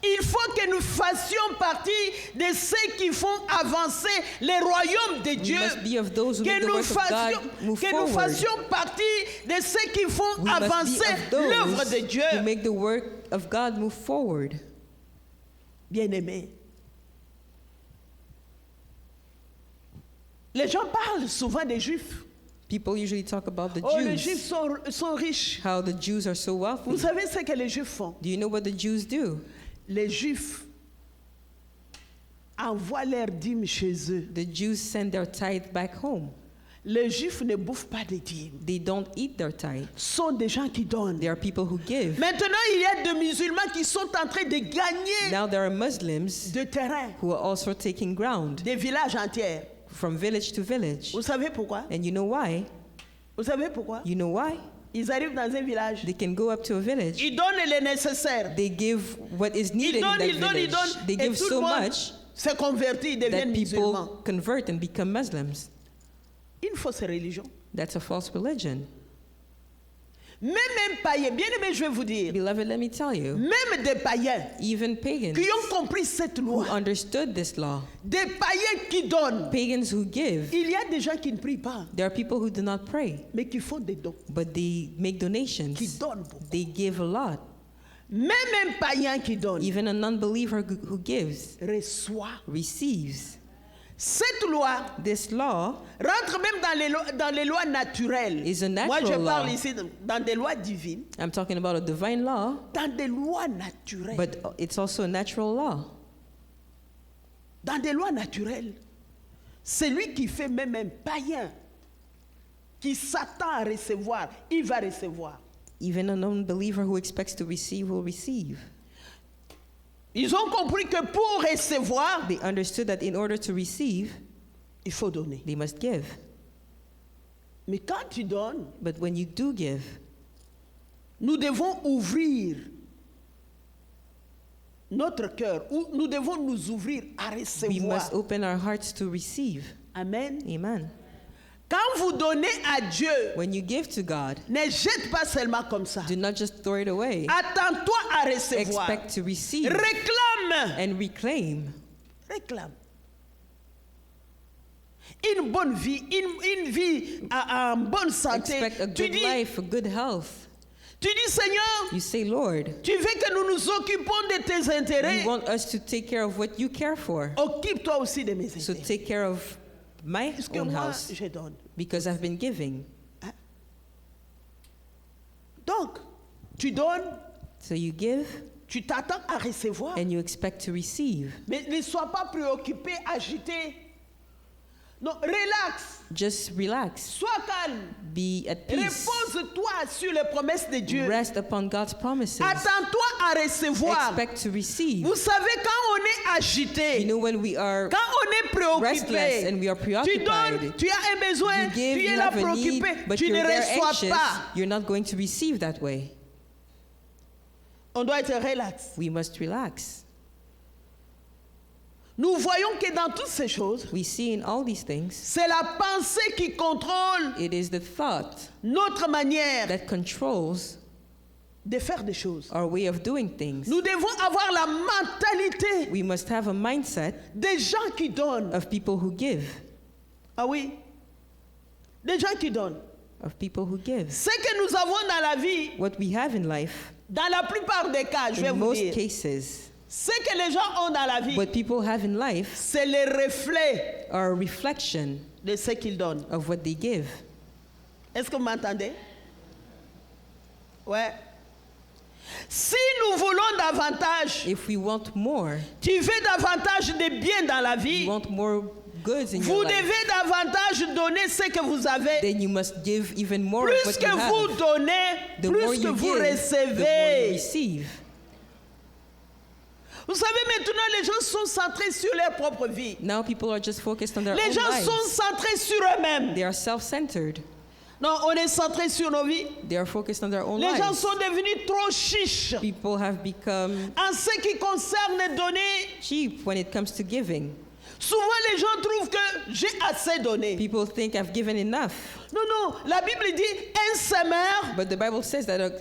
Speaker 2: Il faut que nous fassions partie de ceux qui font avancer les royaumes de
Speaker 1: We
Speaker 2: Dieu.
Speaker 1: must be of those who
Speaker 2: Que
Speaker 1: make the
Speaker 2: nous
Speaker 1: work of
Speaker 2: fassions,
Speaker 1: God move
Speaker 2: que nous
Speaker 1: forward.
Speaker 2: fassions partie de ceux qui font
Speaker 1: We must be
Speaker 2: avancer
Speaker 1: of
Speaker 2: l'œuvre
Speaker 1: those
Speaker 2: de Dieu.
Speaker 1: who make the work of God move forward.
Speaker 2: Bien-aimés, les gens parlent souvent des Juifs.
Speaker 1: People usually talk about the
Speaker 2: Oh, les
Speaker 1: Jews,
Speaker 2: Juifs sont riches.
Speaker 1: how the Jews are so
Speaker 2: Vous
Speaker 1: wealthy.
Speaker 2: savez ce que les Juifs font?
Speaker 1: Do you know what the Jews do?
Speaker 2: Les Juifs envoient leurs dîmes chez eux.
Speaker 1: The Jews send their tithe back home.
Speaker 2: Les Juifs ne bouffent pas des dîmes.
Speaker 1: They don't eat their tithe.
Speaker 2: Ce sont des gens qui donnent.
Speaker 1: They are people who give.
Speaker 2: Maintenant, il y a des musulmans qui sont en train de gagner
Speaker 1: Now there are Muslims
Speaker 2: de terrain,
Speaker 1: who are also taking ground
Speaker 2: des villages entiers.
Speaker 1: from village to village.
Speaker 2: Vous savez pourquoi?
Speaker 1: And you know why?
Speaker 2: Vous savez pourquoi?
Speaker 1: You know why?
Speaker 2: Ils arrivent dans un village.
Speaker 1: They can go up to a village.
Speaker 2: Ils donnent le nécessaire.
Speaker 1: They give what is
Speaker 2: Ils
Speaker 1: needed in
Speaker 2: donnent,
Speaker 1: that
Speaker 2: ils donnent, ils
Speaker 1: village.
Speaker 2: donnent.
Speaker 1: They
Speaker 2: Et
Speaker 1: give
Speaker 2: tout le
Speaker 1: so
Speaker 2: monde
Speaker 1: much
Speaker 2: se convertit, ils deviennent
Speaker 1: that
Speaker 2: musulmans.
Speaker 1: people convert and become Muslims.
Speaker 2: Une fausse religion.
Speaker 1: That's a false religion.
Speaker 2: Même païens, bien aimé, je vais vous dire,
Speaker 1: Beloved, let me tell you,
Speaker 2: même des païens
Speaker 1: even pagans
Speaker 2: qui ont compris cette
Speaker 1: who
Speaker 2: loi,
Speaker 1: understood this law,
Speaker 2: des païens qui donnent.
Speaker 1: pagans who give,
Speaker 2: Il y a des gens qui ne prient pas,
Speaker 1: there are people who do not pray,
Speaker 2: mais qui font des dons,
Speaker 1: but they make
Speaker 2: qui
Speaker 1: donations.
Speaker 2: donnent beaucoup.
Speaker 1: They give a lot.
Speaker 2: Même un païen qui donne
Speaker 1: Even a non-believer who gives
Speaker 2: reçoit.
Speaker 1: receives.
Speaker 2: Cette loi
Speaker 1: This law
Speaker 2: rentre même dans les lois naturelles.
Speaker 1: is a
Speaker 2: Moi, je
Speaker 1: natural
Speaker 2: parle
Speaker 1: law.
Speaker 2: ici dans des lois divines,
Speaker 1: I'm talking about a divine law,
Speaker 2: dans des lois naturelles.
Speaker 1: but it's also a natural law.
Speaker 2: Dans des lois naturelles, celui qui fait même un païen, qui s'attend à recevoir, il va recevoir.
Speaker 1: Even a non-believer who expects to receive will receive.
Speaker 2: Ils ont compris que pour recevoir,
Speaker 1: They understood that in order to receive,
Speaker 2: il faut donner.
Speaker 1: they must give.
Speaker 2: Mais quand tu donnes,
Speaker 1: But when you do give,
Speaker 2: nous devons ouvrir notre cœur, ou nous devons nous ouvrir à
Speaker 1: we
Speaker 2: recevoir.
Speaker 1: must open our hearts to receive.
Speaker 2: Amen.
Speaker 1: Amen.
Speaker 2: Quand vous donnez à Dieu,
Speaker 1: When you give to God,
Speaker 2: ne jette pas seulement comme ça.
Speaker 1: do not just throw it away.
Speaker 2: Attends-toi à recevoir.
Speaker 1: Expect to receive
Speaker 2: Réclame.
Speaker 1: and reclaim.
Speaker 2: Réclame. Une bonne vie, une vie en bonne santé.
Speaker 1: Expect a
Speaker 2: Tu
Speaker 1: good
Speaker 2: dis,
Speaker 1: life, a good health.
Speaker 2: tu dis, Seigneur,
Speaker 1: You say, Lord,
Speaker 2: tu veux que nous nous occupons de tes intérêts.
Speaker 1: you want us to take care of what you care for.
Speaker 2: Occupe-toi aussi de mes
Speaker 1: So
Speaker 2: intérêts.
Speaker 1: take care of my
Speaker 2: Parce que
Speaker 1: own
Speaker 2: moi,
Speaker 1: house
Speaker 2: je donne.
Speaker 1: because I've been giving.
Speaker 2: Donc, tu donnes,
Speaker 1: So you give
Speaker 2: tu t'attends à recevoir.
Speaker 1: and you expect to receive.
Speaker 2: Mais ne sois pas préoccupé, agité. Non, relax.
Speaker 1: Just relax.
Speaker 2: Sois calme.
Speaker 1: Be at peace.
Speaker 2: Repose-toi sur les promesses de Dieu.
Speaker 1: Rest upon God's promises.
Speaker 2: Attends-toi à recevoir.
Speaker 1: Expect to receive.
Speaker 2: Vous savez, quand on est agité,
Speaker 1: You know, when we are
Speaker 2: quand on est
Speaker 1: restless
Speaker 2: préoccupé,
Speaker 1: and we are
Speaker 2: tu
Speaker 1: preoccupied,
Speaker 2: donnes, tu as un besoin,
Speaker 1: you give,
Speaker 2: tu es
Speaker 1: you
Speaker 2: là
Speaker 1: have a need,
Speaker 2: préoccupé,
Speaker 1: but
Speaker 2: tu ne
Speaker 1: you're there
Speaker 2: reçois
Speaker 1: anxious,
Speaker 2: pas.
Speaker 1: you're not going to receive that way.
Speaker 2: On doit être relax.
Speaker 1: We must relax.
Speaker 2: Nous voyons que dans toutes ces choses,
Speaker 1: We see in all these things,
Speaker 2: c'est la pensée qui contrôle
Speaker 1: it is the thought
Speaker 2: notre manière
Speaker 1: that controls
Speaker 2: de faire des choses.
Speaker 1: our way of doing things.
Speaker 2: Nous devons avoir la mentalité
Speaker 1: We must have a mindset
Speaker 2: des gens qui donnent.
Speaker 1: of people who give.
Speaker 2: Ah oui, des gens qui donnent.
Speaker 1: Of people who give.
Speaker 2: Ce que nous avons dans la vie,
Speaker 1: What we have in life,
Speaker 2: dans la plupart des cas, je vais
Speaker 1: in
Speaker 2: vous
Speaker 1: most
Speaker 2: dire,
Speaker 1: cases,
Speaker 2: ce que les gens ont dans la vie,
Speaker 1: what people have in life
Speaker 2: c'est le reflet
Speaker 1: are a reflection
Speaker 2: de ce qu'ils donnent.
Speaker 1: of what they give.
Speaker 2: Est-ce que vous m'entendez? Ouais. Si nous voulons davantage,
Speaker 1: If we want more,
Speaker 2: tu veux davantage de bien dans la
Speaker 1: you
Speaker 2: vie,
Speaker 1: want more goods in
Speaker 2: vous
Speaker 1: your life,
Speaker 2: devez davantage donner ce que vous avez.
Speaker 1: then you must give even more of
Speaker 2: Plus
Speaker 1: what
Speaker 2: que
Speaker 1: you
Speaker 2: vous
Speaker 1: have.
Speaker 2: donnez,
Speaker 1: The more
Speaker 2: plus que
Speaker 1: you
Speaker 2: vous
Speaker 1: give, the more you
Speaker 2: recevez.
Speaker 1: receive.
Speaker 2: Vous savez, maintenant, les gens sont centrés sur leur propre vie.
Speaker 1: Now people are just focused on their
Speaker 2: Les
Speaker 1: own
Speaker 2: gens
Speaker 1: lives.
Speaker 2: sont centrés sur eux-mêmes.
Speaker 1: They are self-centered.
Speaker 2: Non, on est centré sur nos vies.
Speaker 1: They are focused on their own
Speaker 2: Les gens
Speaker 1: lives.
Speaker 2: sont devenus trop chiches
Speaker 1: People have become
Speaker 2: en ce qui concerne donner.
Speaker 1: cheap when it comes to giving.
Speaker 2: Souvent, les gens trouvent que j'ai assez donné.
Speaker 1: People think I've given enough.
Speaker 2: Non, non, la Bible dit un semeur
Speaker 1: But the Bible says that a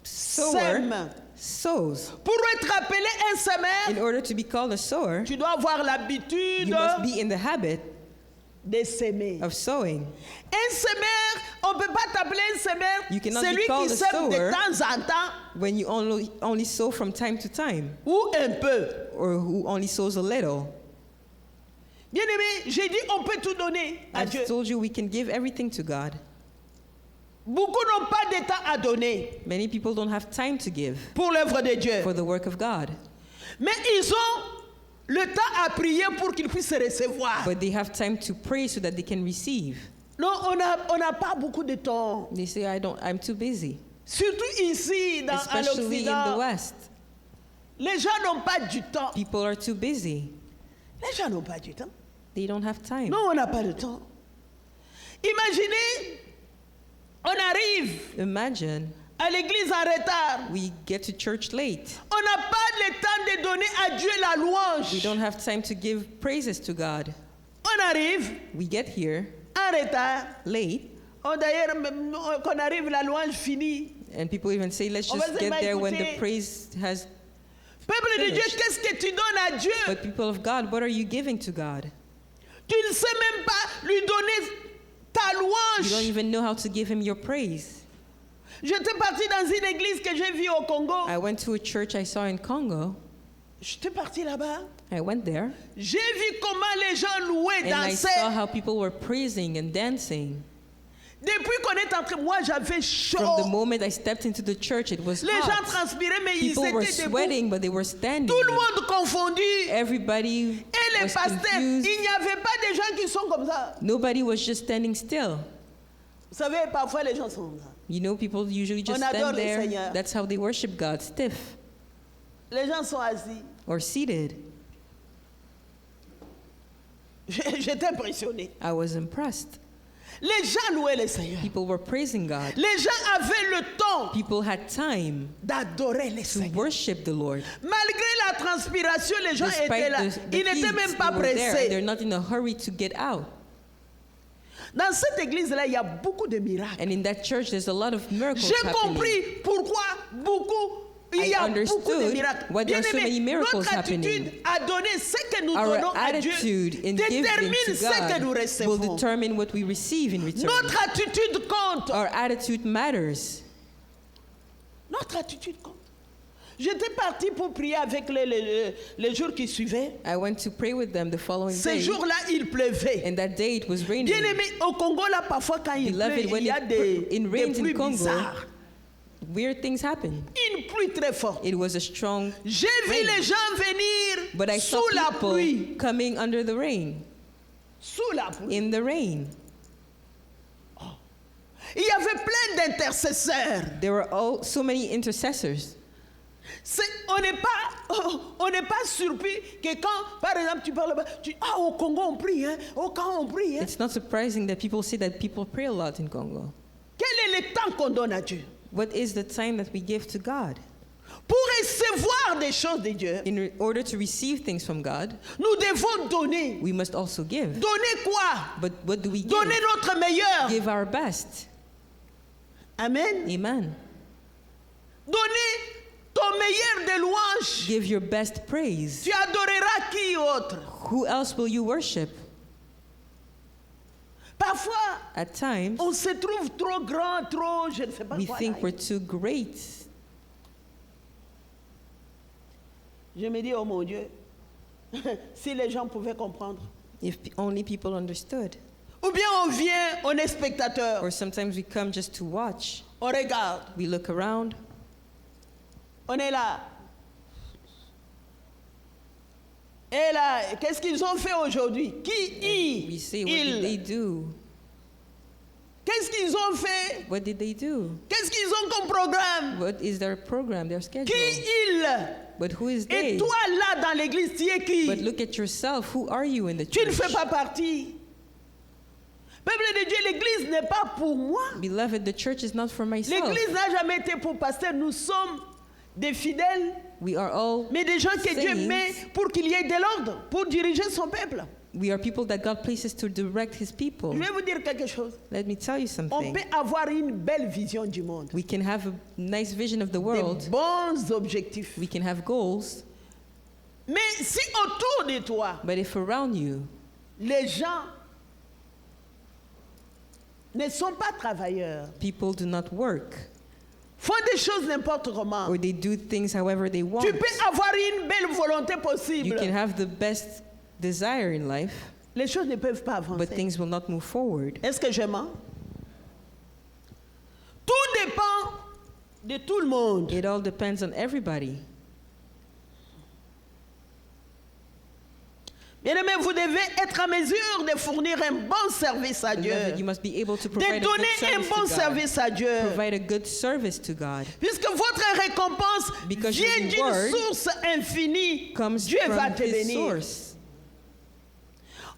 Speaker 1: sower
Speaker 2: sème.
Speaker 1: sows.
Speaker 2: Pour être appelé un semeur,
Speaker 1: In order to be called a sower,
Speaker 2: tu dois avoir l'habitude
Speaker 1: you must be in the habit
Speaker 2: de s'aimer.
Speaker 1: of sowing.
Speaker 2: Un semeur, on ne peut pas t'appeler un semeur,
Speaker 1: You cannot
Speaker 2: celui
Speaker 1: be called
Speaker 2: qui
Speaker 1: a
Speaker 2: sème de
Speaker 1: sower
Speaker 2: temps en temps
Speaker 1: When you only sow from time to time,
Speaker 2: ou un peu.
Speaker 1: or who only sows a little.
Speaker 2: Bien aimé, j'ai dit on peut tout donner à Dieu.
Speaker 1: I've told you we can give everything to God.
Speaker 2: Beaucoup n'ont pas de temps à donner
Speaker 1: Many people don't have time to give
Speaker 2: pour l'œuvre de Dieu.
Speaker 1: for the work of God,
Speaker 2: Mais ils ont le temps à prier pour qu'ils puissent recevoir.
Speaker 1: but they have time to pray so that they can receive.
Speaker 2: Non, on n'a pas beaucoup de temps.
Speaker 1: They say, I'm too busy,
Speaker 2: Surtout ici, à
Speaker 1: especially in the
Speaker 2: l'Occident.
Speaker 1: West.
Speaker 2: Les gens n'ont pas du temps.
Speaker 1: People are too busy.
Speaker 2: Les gens n'ont pas du temps.
Speaker 1: They don't have time.
Speaker 2: Non, on n'a pas de temps. Imaginez, on arrive
Speaker 1: Imagine
Speaker 2: à l'église en retard.
Speaker 1: we get to church late.
Speaker 2: On n'a pas le temps de donner à Dieu la
Speaker 1: We
Speaker 2: louange.
Speaker 1: don't have time to give praises to God.
Speaker 2: On arrive
Speaker 1: We get here
Speaker 2: en retard.
Speaker 1: late,
Speaker 2: D'ailleurs, qu'on arrive, la louange finie.
Speaker 1: and people even say, let's
Speaker 2: On va
Speaker 1: just
Speaker 2: se
Speaker 1: get there when the
Speaker 2: écouter.
Speaker 1: praise has.
Speaker 2: Peuple de Dieu,
Speaker 1: Finished.
Speaker 2: qu'est-ce que tu donnes à Dieu?
Speaker 1: But people of God, what are you giving to God?
Speaker 2: Tu ne sais même pas lui donner ta
Speaker 1: You don't
Speaker 2: louange.
Speaker 1: even know how to give him your praise.
Speaker 2: J'étais partie dans une église que j'ai vue au Congo.
Speaker 1: I went to a church I saw in Congo.
Speaker 2: J'étais partie là-bas.
Speaker 1: I went there,
Speaker 2: J'ai vu comment les gens louaient,
Speaker 1: and I saw
Speaker 2: dansaient.
Speaker 1: how people were praising and dancing.
Speaker 2: Depuis qu'on est entré, moi j'avais
Speaker 1: From the
Speaker 2: chaud.
Speaker 1: moment I stepped into the church, it was
Speaker 2: Les gens
Speaker 1: hot.
Speaker 2: transpiraient, mais ils
Speaker 1: People were
Speaker 2: étaient debout.
Speaker 1: sweating, but they were standing.
Speaker 2: Tout le monde confondu.
Speaker 1: Everybody
Speaker 2: Et les
Speaker 1: was
Speaker 2: pasteurs,
Speaker 1: confused.
Speaker 2: il n'y avait pas de gens qui sont comme ça.
Speaker 1: Nobody was just standing still.
Speaker 2: Vous savez, parfois les gens sont comme ça.
Speaker 1: You know, people usually just
Speaker 2: On adore
Speaker 1: stand
Speaker 2: le
Speaker 1: there.
Speaker 2: Seigneur.
Speaker 1: That's how they worship God, stiff
Speaker 2: Les gens sont assis.
Speaker 1: or seated.
Speaker 2: J'étais impressionné.
Speaker 1: I was impressed.
Speaker 2: Les gens louaient le Seigneur.
Speaker 1: People were praising God.
Speaker 2: Les gens avaient le temps
Speaker 1: People had time
Speaker 2: d'adorer le
Speaker 1: to
Speaker 2: Seigneur.
Speaker 1: worship the Lord.
Speaker 2: Malgré la transpiration, les gens étaient
Speaker 1: Despite
Speaker 2: là.
Speaker 1: the
Speaker 2: Ils n'étaient
Speaker 1: heat,
Speaker 2: même pas
Speaker 1: they were there, and they're
Speaker 2: pressés.
Speaker 1: not in a hurry to get out.
Speaker 2: Dans cette église-là, il y a beaucoup de miracles.
Speaker 1: And in that church, there's a lot of miracles
Speaker 2: J'ai
Speaker 1: happening.
Speaker 2: compris pourquoi il y
Speaker 1: I
Speaker 2: a beaucoup de
Speaker 1: understood
Speaker 2: miracles.
Speaker 1: why there are so many miracles
Speaker 2: notre attitude
Speaker 1: happening.
Speaker 2: à donner ce que nous
Speaker 1: Our
Speaker 2: donnons à Dieu
Speaker 1: attitude in giving
Speaker 2: détermine
Speaker 1: to
Speaker 2: ce que nous
Speaker 1: God will
Speaker 2: recevons.
Speaker 1: determine what we receive in return.
Speaker 2: Notre attitude compte.
Speaker 1: Our attitude matters.
Speaker 2: Notre attitude compte. J'étais partie pour prier avec les jours qui suivaient.
Speaker 1: I went to pray with them the following
Speaker 2: Ces
Speaker 1: day,
Speaker 2: jours-là, il pleuvait.
Speaker 1: and that day it was raining.
Speaker 2: Bien aimé, au Congo, là, parfois, quand il
Speaker 1: Beloved,
Speaker 2: pleut,
Speaker 1: when
Speaker 2: il y a des
Speaker 1: it rains in
Speaker 2: pluies
Speaker 1: Congo,
Speaker 2: bizarres.
Speaker 1: Weird things happen.
Speaker 2: Une pluie très forte.
Speaker 1: It was a strong,
Speaker 2: J'ai vu
Speaker 1: rain.
Speaker 2: les gens venir
Speaker 1: but I saw
Speaker 2: sous la
Speaker 1: people
Speaker 2: pluie.
Speaker 1: coming under the rain,
Speaker 2: Sous la pluie.
Speaker 1: in the rain.
Speaker 2: Il y avait plein d'intercesseurs.
Speaker 1: There were so many intercessors.
Speaker 2: On n'est pas surpris que quand, par exemple, tu parles là-bas, tu dis, ah, au Congo on prie, hein? Au Congo on prie. Hein?
Speaker 1: It's not surprising that people say that people pray a lot in Congo.
Speaker 2: Quel est le temps qu'on donne à Dieu?
Speaker 1: What is the time that we give to God?
Speaker 2: Pour recevoir des choses de Dieu,
Speaker 1: In order to receive things from God,
Speaker 2: nous devons donner.
Speaker 1: we must also give.
Speaker 2: Donner quoi?
Speaker 1: But what do we give?
Speaker 2: Donner notre meilleur.
Speaker 1: Give our best.
Speaker 2: Amen.
Speaker 1: Amen.
Speaker 2: Donner ton meilleur de louange.
Speaker 1: Give your best praise.
Speaker 2: Tu adoreras qui autre?
Speaker 1: Who else will you worship?
Speaker 2: Parfois,
Speaker 1: At times,
Speaker 2: on se trouve trop grand, trop, je ne sais pas
Speaker 1: we
Speaker 2: quoi.
Speaker 1: think
Speaker 2: là.
Speaker 1: we're too great.
Speaker 2: Je me dis, oh mon Dieu, si les gens pouvaient comprendre.
Speaker 1: If only people understood.
Speaker 2: Ou bien on vient, on est spectateur,
Speaker 1: Or sometimes we come just to watch.
Speaker 2: on regarde,
Speaker 1: We look around.
Speaker 2: on est là. Et là, qu'est-ce qu'ils ont fait aujourd'hui? Qui?
Speaker 1: We say, what did they
Speaker 2: Ils.
Speaker 1: do?
Speaker 2: Qu'est-ce qu'ils ont fait?
Speaker 1: What did they do?
Speaker 2: Qu'est-ce qu'ils ont comme programme?
Speaker 1: What is their program, their schedule?
Speaker 2: Qui? Ils.
Speaker 1: But who is
Speaker 2: Et
Speaker 1: they?
Speaker 2: toi là dans l'église, tu es
Speaker 1: But
Speaker 2: qui?
Speaker 1: look at yourself. Who are you in the
Speaker 2: Tu ne
Speaker 1: church?
Speaker 2: fais pas partie. Peuple de Dieu, l'église n'est pas pour moi.
Speaker 1: Beloved, the church is not for myself.
Speaker 2: L'église n'a jamais été pour pasteur. Nous sommes des fidèles,
Speaker 1: We are all
Speaker 2: mais des gens que Dieu
Speaker 1: saints.
Speaker 2: met pour qu'il y ait de l'ordre, pour diriger son peuple.
Speaker 1: We are people that God places to direct His people.
Speaker 2: Je vais vous dire quelque chose.
Speaker 1: Let me tell you
Speaker 2: On
Speaker 1: something.
Speaker 2: peut avoir une belle vision du monde,
Speaker 1: We can have a nice vision of the
Speaker 2: des
Speaker 1: world.
Speaker 2: bons objectifs.
Speaker 1: We can have goals.
Speaker 2: Mais si autour de toi,
Speaker 1: But if around you,
Speaker 2: les gens ne sont pas travailleurs,
Speaker 1: people do not work,
Speaker 2: font des choses n'importe comment,
Speaker 1: or they do things however they want,
Speaker 2: tu peux avoir une belle volonté
Speaker 1: you
Speaker 2: possible.
Speaker 1: can have the best desire in life,
Speaker 2: Les choses ne peuvent pas
Speaker 1: but
Speaker 2: avancer.
Speaker 1: things will not move forward.
Speaker 2: Est-ce que je mens? Tout dépend de tout le monde.
Speaker 1: It all depends on everybody.
Speaker 2: Bien-aimés, vous devez être en mesure de fournir un bon service à Dieu,
Speaker 1: Beloved, you must be able to
Speaker 2: de
Speaker 1: provide a good
Speaker 2: donner un
Speaker 1: service
Speaker 2: bon
Speaker 1: to God.
Speaker 2: service à Dieu,
Speaker 1: Provide a good service to God.
Speaker 2: puisque votre récompense
Speaker 1: Because your
Speaker 2: vient d'une
Speaker 1: reward
Speaker 2: source infinie.
Speaker 1: Comes
Speaker 2: Dieu va
Speaker 1: from
Speaker 2: te
Speaker 1: His
Speaker 2: bénir.
Speaker 1: source.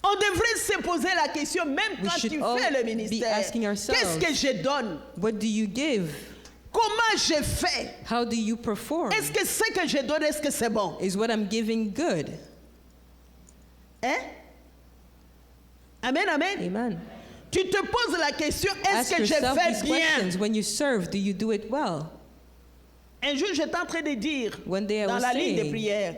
Speaker 2: On devrait se poser la question, même
Speaker 1: We
Speaker 2: quand
Speaker 1: should
Speaker 2: tu
Speaker 1: all
Speaker 2: fais le
Speaker 1: be
Speaker 2: ministère,
Speaker 1: asking ourselves,
Speaker 2: qu'est-ce que je donne?
Speaker 1: What do you give?
Speaker 2: Comment je fais?
Speaker 1: How do you perform?
Speaker 2: Est-ce que ce que je donne, est-ce que c'est bon?
Speaker 1: Is what I'm giving good?
Speaker 2: Hein? Amen, amen.
Speaker 1: Amen.
Speaker 2: Tu te poses la question, est-ce
Speaker 1: Ask
Speaker 2: que je
Speaker 1: yourself
Speaker 2: fais
Speaker 1: these
Speaker 2: bien?
Speaker 1: questions. When you serve, do you do it well?
Speaker 2: Un jour, j'étais en train de dire,
Speaker 1: One day I
Speaker 2: dans
Speaker 1: was
Speaker 2: la ligne de
Speaker 1: saying
Speaker 2: prière,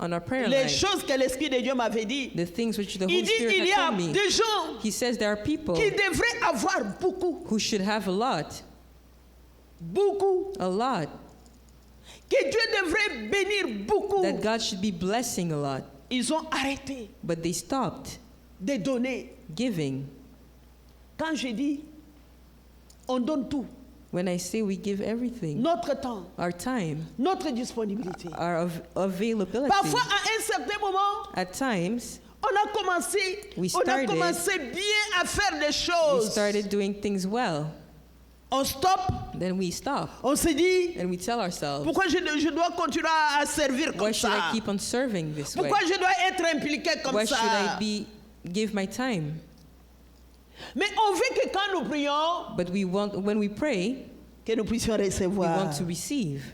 Speaker 1: on our prayer
Speaker 2: les
Speaker 1: line,
Speaker 2: choses que l'Esprit de Dieu m'avait dit.
Speaker 1: the things which the
Speaker 2: Il
Speaker 1: Holy
Speaker 2: dit,
Speaker 1: Spirit
Speaker 2: il y
Speaker 1: had
Speaker 2: a
Speaker 1: told me.
Speaker 2: des gens
Speaker 1: He says there are people
Speaker 2: qui devraient avoir beaucoup,
Speaker 1: who should have a lot,
Speaker 2: que Dieu devrait bénir beaucoup.
Speaker 1: that God should be blessing a lot,
Speaker 2: Ils ont arrêté
Speaker 1: but they stopped
Speaker 2: de donner.
Speaker 1: giving.
Speaker 2: Quand je dis, on donne tout,
Speaker 1: When I say we give everything,
Speaker 2: notre temps,
Speaker 1: our time,
Speaker 2: notre disponibilité.
Speaker 1: our availability,
Speaker 2: Parfois, à un certain moment,
Speaker 1: at times,
Speaker 2: on a commencé bien à faire des
Speaker 1: we
Speaker 2: choses.
Speaker 1: started doing things well.
Speaker 2: On stoppe,
Speaker 1: Then we stop
Speaker 2: on se dit,
Speaker 1: and we tell ourselves,
Speaker 2: pourquoi je dois continuer à servir
Speaker 1: why
Speaker 2: comme
Speaker 1: should
Speaker 2: ça?
Speaker 1: I keep on serving this way?
Speaker 2: Pourquoi je dois être impliqué comme
Speaker 1: Why should
Speaker 2: ça?
Speaker 1: I give my time?
Speaker 2: Mais on veut que quand nous prions,
Speaker 1: But we want, when we pray,
Speaker 2: que nous puissions
Speaker 1: we
Speaker 2: recevoir.
Speaker 1: want to receive.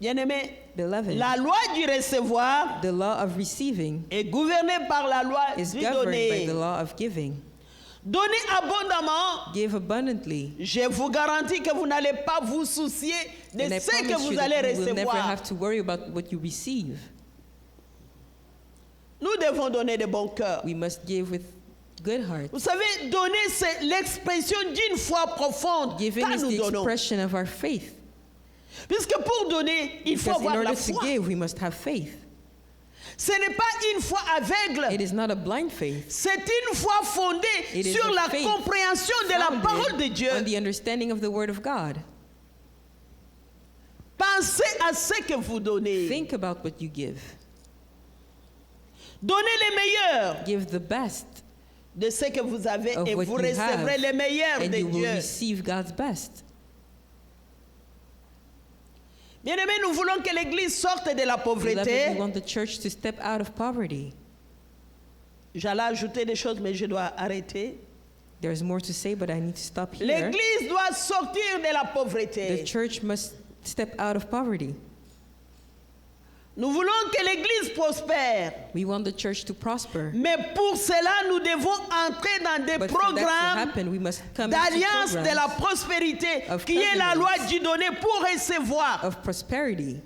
Speaker 2: Bien-aimés,
Speaker 1: Beloved,
Speaker 2: la loi du recevoir
Speaker 1: the law of receiving
Speaker 2: est gouvernée par la loi
Speaker 1: is
Speaker 2: du
Speaker 1: governed by
Speaker 2: donner.
Speaker 1: the law of giving.
Speaker 2: Donnez abondamment.
Speaker 1: Give abundantly,
Speaker 2: Je vous garantis que vous n'allez pas vous soucier de
Speaker 1: and I
Speaker 2: ce que
Speaker 1: promise
Speaker 2: vous
Speaker 1: you
Speaker 2: allez
Speaker 1: that you will never
Speaker 2: recevoir.
Speaker 1: have to worry about what you receive.
Speaker 2: Nous devons donner de bon cœur.
Speaker 1: We must give with good heart.
Speaker 2: Vous savez, donner, c'est l'expression d'une foi profonde
Speaker 1: Giving
Speaker 2: quand
Speaker 1: is
Speaker 2: nous
Speaker 1: the
Speaker 2: donnons.
Speaker 1: expression of our faith.
Speaker 2: Puisque pour donner, il faut
Speaker 1: Because in
Speaker 2: avoir la
Speaker 1: order to
Speaker 2: foi.
Speaker 1: give, we must have faith.
Speaker 2: Ce n'est pas une foi aveugle.
Speaker 1: It is not a blind faith.
Speaker 2: C'est une foi fondée
Speaker 1: It is
Speaker 2: sur
Speaker 1: a
Speaker 2: la
Speaker 1: faith
Speaker 2: compréhension de la
Speaker 1: founded
Speaker 2: parole de Dieu.
Speaker 1: on the understanding of the Word of God.
Speaker 2: Pensez à ce que vous donnez.
Speaker 1: Think about what you give.
Speaker 2: Donnez les meilleurs
Speaker 1: Give the best
Speaker 2: de ce que vous avez
Speaker 1: of
Speaker 2: et
Speaker 1: what
Speaker 2: vous
Speaker 1: you
Speaker 2: recevrez
Speaker 1: have,
Speaker 2: les meilleurs
Speaker 1: and
Speaker 2: de
Speaker 1: you will
Speaker 2: Dieu.
Speaker 1: receive God's best.
Speaker 2: Bien-aimés, nous voulons que l'Église sorte de la
Speaker 1: Beloved,
Speaker 2: pauvreté.
Speaker 1: we want the church to step out of poverty.
Speaker 2: J'allais ajouter des choses, mais je dois arrêter.
Speaker 1: There's more to say, but I need to stop here.
Speaker 2: L'Église doit sortir de la
Speaker 1: The
Speaker 2: pauvreté.
Speaker 1: church must step out of poverty.
Speaker 2: Nous voulons que l'Église prospère.
Speaker 1: We want the church to prosper.
Speaker 2: Mais pour cela, nous devons entrer dans des
Speaker 1: But for that to
Speaker 2: programmes
Speaker 1: happen, we must come into
Speaker 2: d'alliance de la
Speaker 1: programs
Speaker 2: prospérité,
Speaker 1: of
Speaker 2: qui est la loi
Speaker 1: covenants
Speaker 2: du donner pour recevoir.
Speaker 1: of prosperity.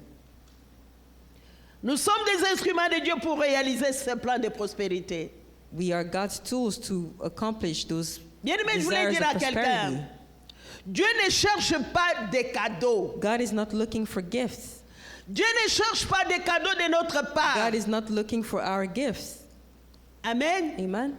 Speaker 2: Nous sommes des instruments de Dieu pour réaliser ce plan de prospérité.
Speaker 1: We are God's tools to accomplish those
Speaker 2: Bien-aimé, je voulais
Speaker 1: desires
Speaker 2: dire à
Speaker 1: of
Speaker 2: quelqu'un,
Speaker 1: prosperity.
Speaker 2: Dieu ne cherche pas des cadeaux.
Speaker 1: God is not looking for gifts.
Speaker 2: Dieu ne cherche pas des cadeaux de notre part.
Speaker 1: God is not looking for our gifts.
Speaker 2: Amen.
Speaker 1: Amen.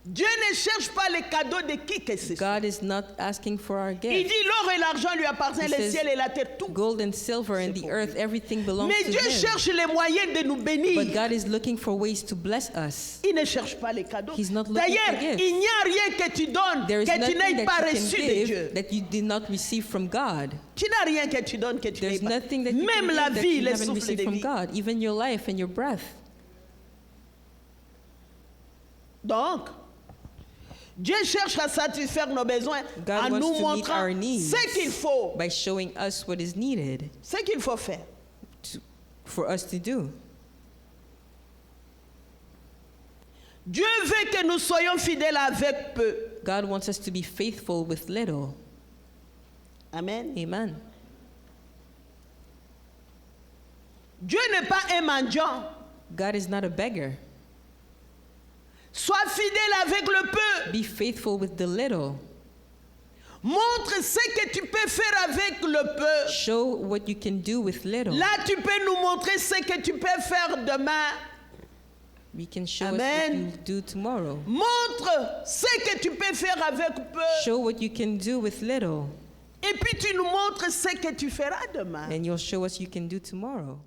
Speaker 2: Dieu ne cherche pas les cadeaux de qui que ce soit.
Speaker 1: God is not asking for our
Speaker 2: Il
Speaker 1: gift.
Speaker 2: dit l'or et l'argent lui appartiennent,
Speaker 1: He
Speaker 2: le
Speaker 1: says,
Speaker 2: ciel et la terre, tout.
Speaker 1: Gold and silver and the earth, everything belongs
Speaker 2: Mais
Speaker 1: to
Speaker 2: Dieu
Speaker 1: him.
Speaker 2: cherche les moyens de nous
Speaker 1: But
Speaker 2: bénir.
Speaker 1: God is looking for ways to bless us.
Speaker 2: Il ne cherche pas les cadeaux.
Speaker 1: He's not looking
Speaker 2: D'ailleurs,
Speaker 1: for gifts.
Speaker 2: il n'y a rien que tu donnes
Speaker 1: There is
Speaker 2: que tu
Speaker 1: nothing
Speaker 2: n'aies pas
Speaker 1: that you
Speaker 2: reçu
Speaker 1: can
Speaker 2: de Dieu.
Speaker 1: give that you did not receive from God.
Speaker 2: Tu n'as rien que tu donnes que tu n'aies
Speaker 1: There's
Speaker 2: pas.
Speaker 1: nothing that you
Speaker 2: Même
Speaker 1: can
Speaker 2: la
Speaker 1: give that
Speaker 2: vie,
Speaker 1: you
Speaker 2: le
Speaker 1: haven't
Speaker 2: souffle
Speaker 1: received
Speaker 2: de
Speaker 1: from
Speaker 2: vie.
Speaker 1: God, even your life and your breath.
Speaker 2: Donc, Dieu cherche à satisfaire nos besoins
Speaker 1: God
Speaker 2: en
Speaker 1: wants
Speaker 2: nous
Speaker 1: to meet
Speaker 2: montrant
Speaker 1: our needs
Speaker 2: ce qu'il faut,
Speaker 1: by showing us what is needed
Speaker 2: ce qu'il faut faire.
Speaker 1: for us to do.
Speaker 2: Dieu veut que nous soyons fidèles avec peu.
Speaker 1: God wants us to be faithful with little.
Speaker 2: Amen.
Speaker 1: Amen.
Speaker 2: Dieu n'est pas un mendiant.
Speaker 1: God is not a beggar.
Speaker 2: Sois fidèle avec le peu.
Speaker 1: Be faithful with the little.
Speaker 2: Montre ce que tu peux faire avec le peu.
Speaker 1: Show what you can do with little.
Speaker 2: Là, tu peux nous montrer ce que tu peux faire demain.
Speaker 1: We can show
Speaker 2: Amen.
Speaker 1: us what you do tomorrow.
Speaker 2: Montre ce que tu peux faire avec peu.
Speaker 1: Show what you can do with little.
Speaker 2: Et puis tu nous montres ce que tu feras demain.
Speaker 1: And you'll show us you can do tomorrow.